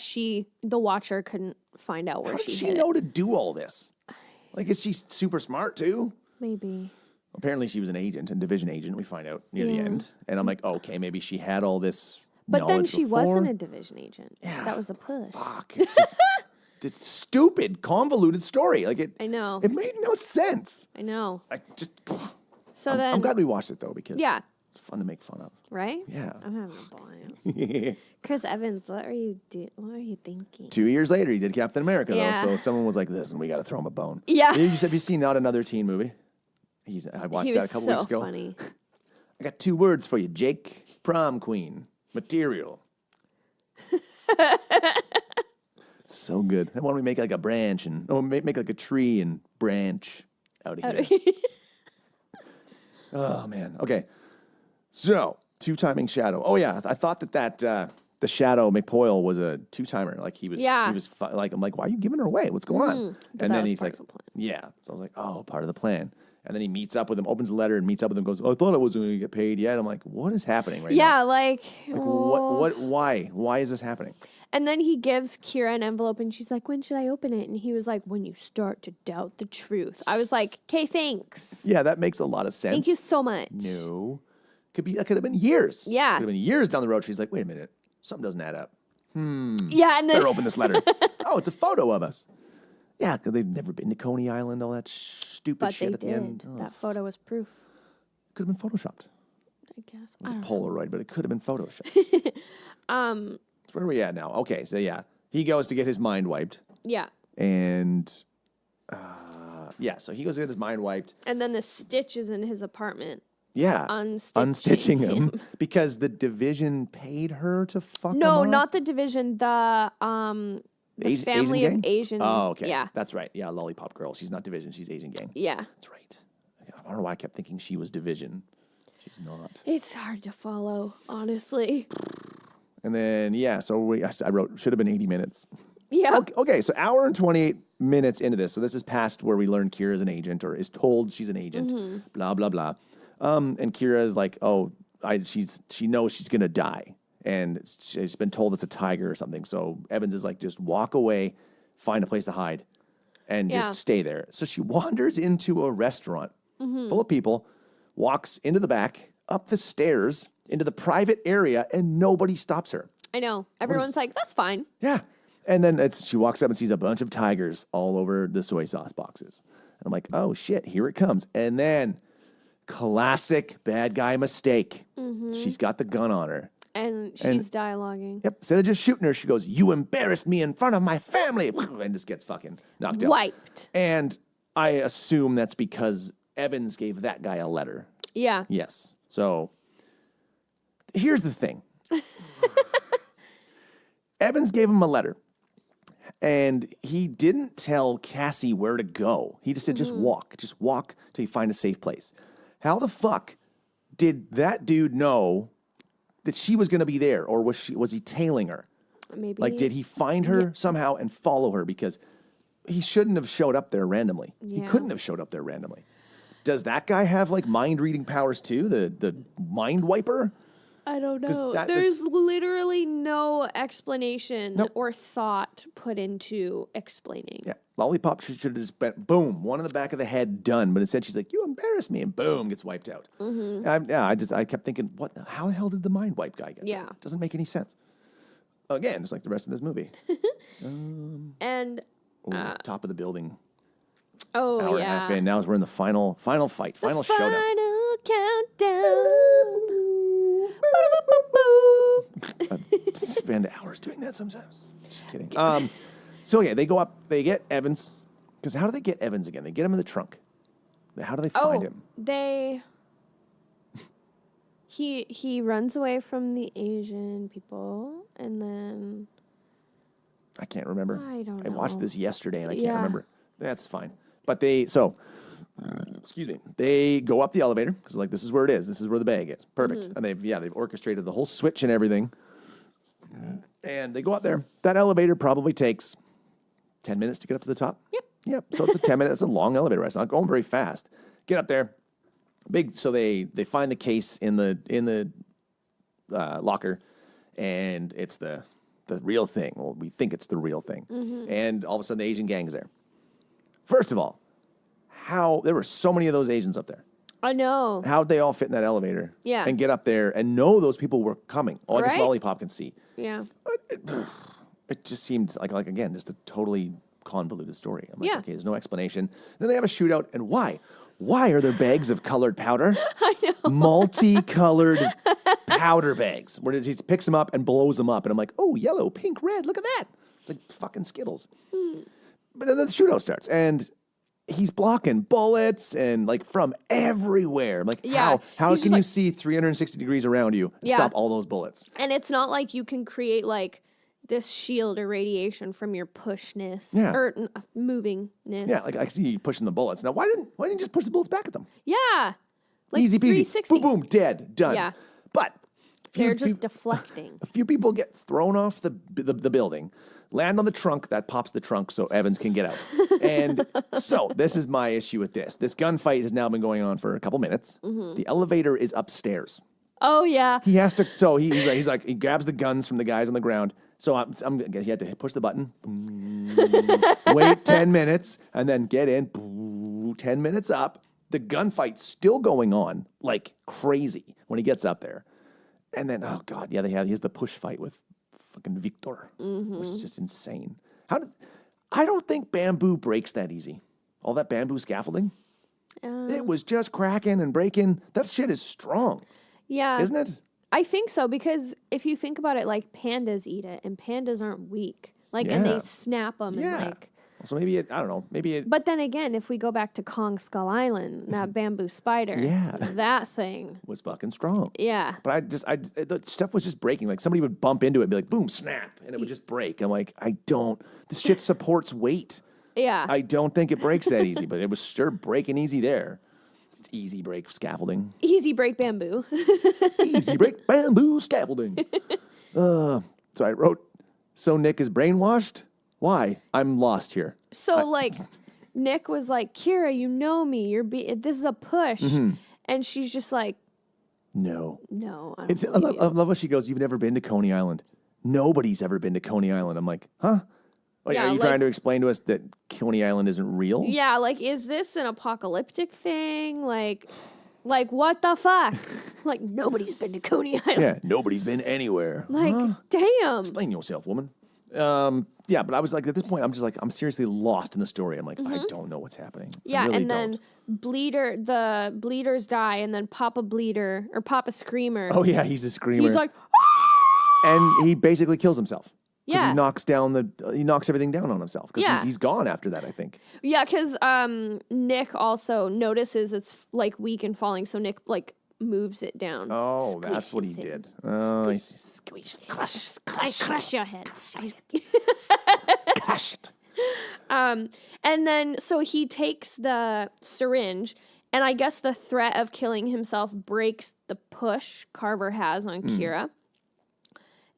the watcher couldn't find out where How did she she hid know it. to do all this? Like, is she super smart too? Maybe. Apparently she was an agent, a division agent, we find out near the end. And I'm like, okay, maybe she had all this But then knowledge she before. wasn't a division agent. Yeah. That was a push. Fuck. It's just this stupid, convoluted story. Like I know. It made no sense. I know. I just So I'm glad we watched it though, because it's fun to make fun of. Right? Yeah. I'm having a blast. Chris Evans, what are you thinking? 2 years later, he did Captain America, Yeah. though. So someone was like, "Listen, we got to throw him a bone." Yeah. Have you seen Not Another Teen Movie? I watched He that was a couple so weeks ago. funny. I got 2 words for you, Jake. Prom queen. Material. It's so good. And why don't we make like a branch and make like a tree and branch out of here? Oh man. Okay. So 2-timing shadow. Oh yeah, I thought that the shadow McPoyle was a 2-timer. Like he was. Yeah. He was like, I'm like, why are you giving her away? What's going on? But And that then was he's part like, of the plan. yeah. So I was like, oh, part of the plan. And then he meets up with him, opens the letter, and meets up with him. Goes, oh, I thought I wasn't going to get paid yet. I'm like, what is happening right now? Yeah, like What? Why? Why is this happening? And then he gives Kira an envelope and she's like, when should I open it? And he was like, when you start to doubt the truth. I was like, okay, thanks. Yeah, that makes a lot of sense. Thank you so much. No. That could have been years. Yeah. Could have been years down the road. She's like, wait a minute. Something doesn't add up. Yeah, and then Better open this letter. Oh, it's a photo of us. Yeah, because they've never been to Coney Island, all that stupid but shit they at the did. end. Oh, That photo was proof, could have been photoshopped. I guess. It was a Polaroid, but it could have been photoshopped. So where are we at now? Okay, so yeah. He goes to get his mind wiped. Yeah. And so he goes to get his mind wiped. And then the stitch is in his apartment. Yeah. Unstitching him because the division paid her to fuck him No, up? not the division. The family Asian of gang? Asian. Oh, okay. Yeah. That's right. Yeah, Lollipop Girl. She's not division. She's Asian gang. Yeah. That's right. I don't know why I kept thinking she was division. She's not. It's hard to follow, honestly. And then, so I wrote, should have been 80 minutes. Yeah. Okay, so hour and 28 minutes into this. So this is past where we learn Kira's an agent or is told she's an agent, blah, blah, blah. And Kira is like, she knows she's going to die. And she's been told it's a tiger or something. So Evans is like, just walk away, find a place to hide, and just stay there. So she wanders into a restaurant full of people, walks into the back, up the stairs, into the private area, and nobody stops her. I know. Everyone's like, that's fine. Yeah. And then she walks up and sees a bunch of tigers all over the soy sauce boxes. And I'm like, oh shit, here it comes. And then classic bad guy mistake. She's got the gun on her. And she's dialoguing. Yep. Instead of just shooting her, she goes, you embarrassed me in front of my family. And just gets fucking knocked out. Wiped. And I assume that's because Evans gave that guy a letter. Yeah. Yes. So here's the thing. Evans gave him a letter. And he didn't tell Cassie where to go. He just said, just walk till you find a safe place. How the fuck did that dude know that she was going to be there? Or was he tailing her? Maybe. Like, did he find her somehow and follow her? Because he shouldn't have showed up there randomly. He Yeah. couldn't have showed up there randomly. Does that guy have like mind reading powers too? The mind wiper? I don't know. that There's is- literally no explanation Nope. or thought put into explaining. Yeah. Lollipop should have just been, boom, one in the back of the head, done. But instead she's like, you embarrass me, and boom, gets wiped out. I kept thinking, how the hell did the mind wipe guy get Yeah. there? Doesn't make any sense. Again, just like the rest of this movie. And Top of the building. oh Hour and a yeah, half in. Now we're in the final fight, final showdown. final countdown. I spend hours doing that sometimes. Just kidding. So yeah, they go up, they get Evans. Because how do they get Evans again? They get him in the trunk. How do they find him? He runs away from the Asian people, and then I can't remember. I don't I watched know. this yesterday and I can't Yeah. remember. That's fine. But excuse me, they go up the elevator because like this is where it is. This is where the bag is. Perfect. Mm-hmm. And they've orchestrated the whole switch and everything. And they go up there. That elevator probably takes 10 minutes to get up to the top. Yep. So it's a 10 minute. It's a long elevator ride. It's not going very fast. Get up there. So they find the case in the locker, and it's the real thing. Well, we think it's the real thing. And all of a sudden, the Asian gang's there. First of all, how there were so many of those Asians up there. I know. How'd they all fit in that elevator? Yeah. And get up there and know those people were coming? Oh, I guess Right? Lollipop can see. Yeah. It just seemed like again, just a totally convoluted story. I'm like, Yeah. okay, there's no explanation. Then they have a shootout, and why? Why are there bags of colored powder? I know. Multicolored powder bags. Where he picks them up and blows them up, and I'm like, oh, yellow, pink, red. Look at that. It's like fucking Skittles. But then the shootout starts, and he's blocking bullets and like from everywhere. I'm like, Yeah, how he's can just you like- see 360 degrees around you and Yeah. stop all those bullets? And it's not like you can create like this shield or radiation from your pushness Yeah. or movingness. Yeah, like I see you pushing the bullets. Now, why didn't you just push the bullets back at them? Yeah. Like Easy peasy. 360. Boom, boom, dead, done. Yeah. But They're just deflecting. a few people get thrown off the building, land on the trunk, that pops the trunk so Evans can get out. And so this is my issue with this. This gunfight has now been going on for a couple minutes. The elevator is upstairs. Oh yeah. He has to, so he's like, he grabs the guns from the guys on the ground. So he had to push the button, wait 10 minutes, and then get in, 10 minutes up. The gunfight's still going on like crazy when he gets up there. And then, oh God, yeah, he has the push fight with fucking Victor, which is just insane. I don't think bamboo breaks that easy. All that bamboo scaffolding, it was just cracking and breaking. That shit is strong, Yeah. isn't it? I think so, because if you think about it, like pandas eat it, and pandas aren't weak. Like, and Yeah. they snap them, Yeah. and like. So maybe I don't know. Maybe it. But then again, if we go back to Kong Skull Island, that bamboo spider, Yeah. that thing, was fucking strong. yeah, But the stuff was just breaking. Like somebody would bump into it and be like, boom, snap. And it would just break. I'm like, this shit supports weight. yeah, I don't think it breaks that easy, but it was sure breaking easy there. It's easy break scaffolding. easy break bamboo. Easy break bamboo scaffolding. So I wrote, so Nick is brainwashed? Why? I'm lost here. So like, Nick was like, Kira, you know me. This is a push, and she's just like, No. no, I don't It's, I believe love, I you. love how she goes, you've never been to Coney Island. Nobody's ever been to Coney Island. I'm like, huh? Like, Yeah, are you like- trying to explain to us that Coney Island isn't real? Yeah, like, is this an apocalyptic thing? Like what the fuck? Like, nobody's been to Coney Island. Yeah, nobody's been anywhere. Like, damn. Explain yourself, woman. Yeah, but I was like, at this point, I'm just like, I'm seriously lost in the story. I'm like, I don't know what's happening. I Yeah, really and don't. then the bleeders die, and then Papa Bleeder or Papa Screamer. Oh yeah, he's a screamer. he's like, and he basically kills himself. 'Cause Yeah. he knocks everything down on himself. Because Yeah. he's gone after that, I think. yeah, because Nick also notices it's like weak and falling, so Nick like moves it down. Oh, that's what he squishes it. did. Oh, I see. Squeeze, I crush your head. Gosh. And then so he takes the syringe, and I guess the threat of killing himself breaks the push Carver has on Kira.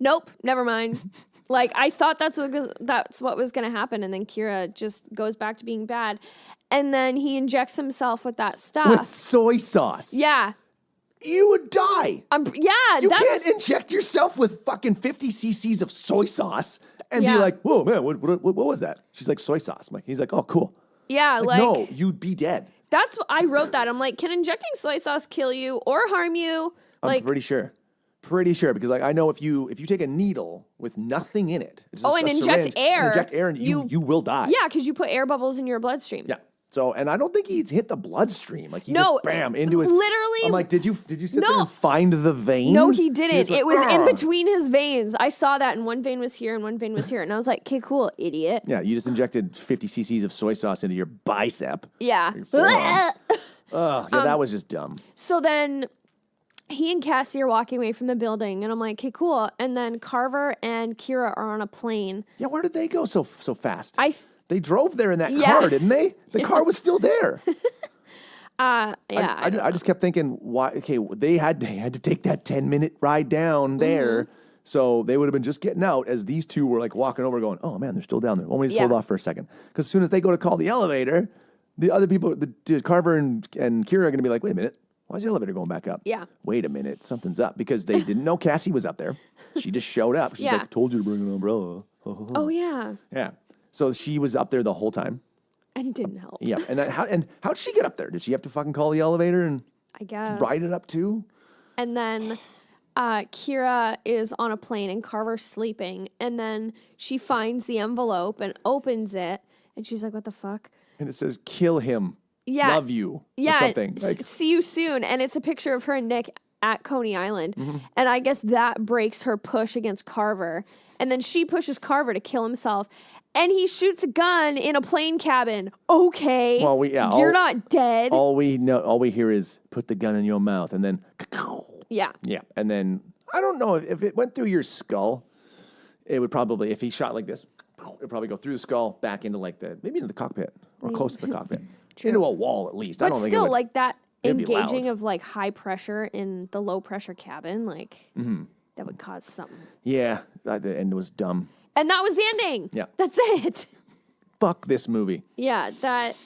Nope, never mind. Like, I thought that's what was going to happen. And then Kira just goes back to being bad. And then he injects himself with that stuff. With soy sauce. Yeah. You would die. You can't inject yourself with fucking 50 cc's of soy sauce and be like, whoa, man, what was that? She's like, soy sauce. He's like, oh, cool. Yeah, like no, you'd be dead. That's what I wrote that. I'm like, can injecting soy sauce kill you or harm you? I'm pretty sure. Pretty sure, because like I know if you take a needle with nothing in it, and inject air, and you will die. Yeah, because you put air bubbles in your bloodstream. Yeah. So, and I don't think he's hit the bloodstream. Like he just bam into his. Literally. I'm like, did you sit there and find the vein? No, he didn't. He it was in between his veins. I saw that, and one vein was here, and one vein was here, and I was like, okay, cool, idiot. Yeah, you just injected 50 cc's of soy sauce into your bicep. Yeah. That was just dumb. So then he and Cassie are walking away from the building, and I'm like, okay, cool. And then Carver and Kira are on a plane. Yeah, where did they go so fast? They drove there in that car, didn't they? The car was still there. Yeah. I just kept thinking, why? Okay, they had to take that 10-minute ride down there, so they would have been just getting out as these two were like walking over, going, "Oh man, they're still down there. Why don't we just hold off for a second?" Because as soon as they go to call the elevator, the other people, Carver and Kira, are going to be like, "Wait a minute, why is the elevator going back up?" Yeah. Wait a minute, something's up because they didn't know Cassie was up there. She just showed up. She's like, "Told you to bring an umbrella." Oh yeah. Yeah. So she was up there the whole time. And didn't help. Yeah. And how'd she get up there? Did she have to fucking call the elevator and I guess ride it up too? And then Kira is on a plane and Carver's sleeping. And then she finds the envelope and opens it. And she's like, what the fuck? And it says, kill him. Yeah. Love you. Yeah. Or something. See you soon. And it's a picture of her and Nick at Coney Island. And I guess that breaks her push against Carver. And then she pushes Carver to kill himself. And he shoots a gun in a plane cabin. Okay. Well, you're not dead. All we hear is put the gun in your mouth, and then yeah. Yeah. And then I don't know if it went through your skull, it would probably, if he shot like this, it would probably go through the skull back into maybe into the cockpit or close to the cockpit. Into a wall at least. But I don't think still, it would, like that engaging loud. of like high pressure in the low pressure cabin, like that would cause something. Yeah. The end was dumb. And that was the ending. Yeah. That's it. Fuck this movie. Yeah, that,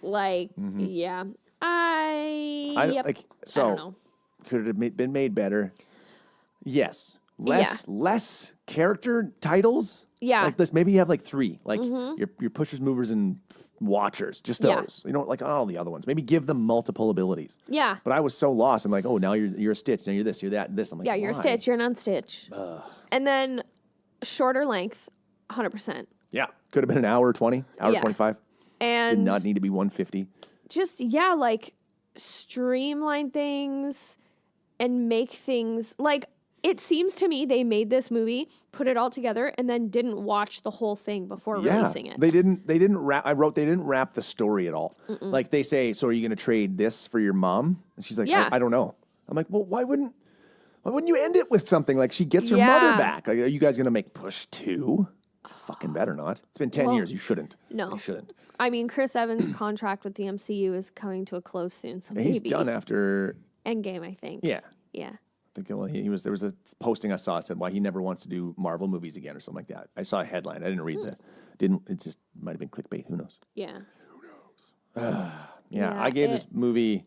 yeah. I don't know. Could it have been made better? Yes. Less character titles. Yeah. Like this, maybe you have like 3, like your pushers, movers, and watchers. Just those. You don't like all the other ones. Maybe give them multiple abilities. Yeah. But I was so lost. I'm like, oh, now you're a Stitch. Now you're this, you're that, and this. I'm like, you're a Stitch. You're an Unstitch. And then shorter length, 100%. Yeah. Could have been an hour 20, hour 25. And did not need to be 150. Just, streamline things and make things it seems to me they made this movie, put it all together, and then didn't watch the whole thing before releasing it. They didn't wrap. I wrote they didn't wrap the story at all. Like they say, so are you going to trade this for your mom? And she's like, I don't know. I'm like, well, why wouldn't you end it with something like she gets her mother back? Like, are you guys going to make Push 2? Fucking better not. It's been 10 years. You shouldn't. No, you shouldn't. I mean, Chris Evans' contract with the MCU is coming to a close soon, so maybe he's done after Endgame, I think. Yeah. Yeah. I think he was. There was a posting I saw said why he never wants to do Marvel movies again or something like that. I saw a headline. I didn't read it just might have been clickbait. Who knows? Yeah. Who knows? I gave this movie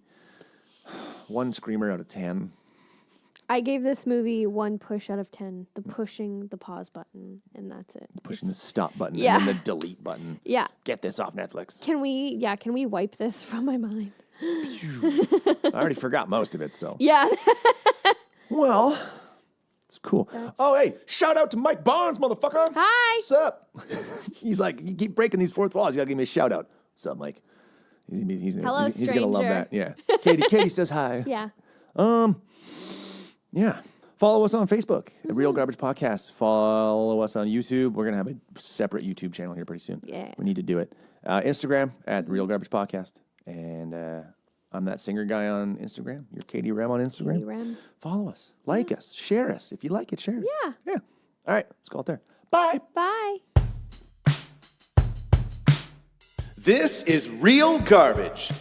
1 screamer out of 10. I gave this movie 1 push out of 10. The pushing the pause button, and that's it. Pushing the stop button Yeah. and then the delete button. Yeah. Get this off Netflix. Can we wipe this from my mind? I already forgot most of it, so. Yeah. Well, it's cool. Oh, hey, shout out to Mike Barnes, motherfucker. Hi. What's up? He's like, you keep breaking these fourth walls. You got to give me a shout out. What's up, Mike? He's going to love that. Yeah. Katie says hi. Yeah. Yeah. Follow us on Facebook at Real Garbage Podcast. Follow us on YouTube. We're going to have a separate YouTube channel here pretty soon. Yeah. We need to do it. Instagram at Real Garbage Podcast. And I'm that singer guy on Instagram. You're Katie Rem on Instagram. Katie Rem. Follow us. Like us. Share us. If you like it, share it. Yeah. Yeah. All right. Let's call it there. Bye. Bye. This is Real Garbage.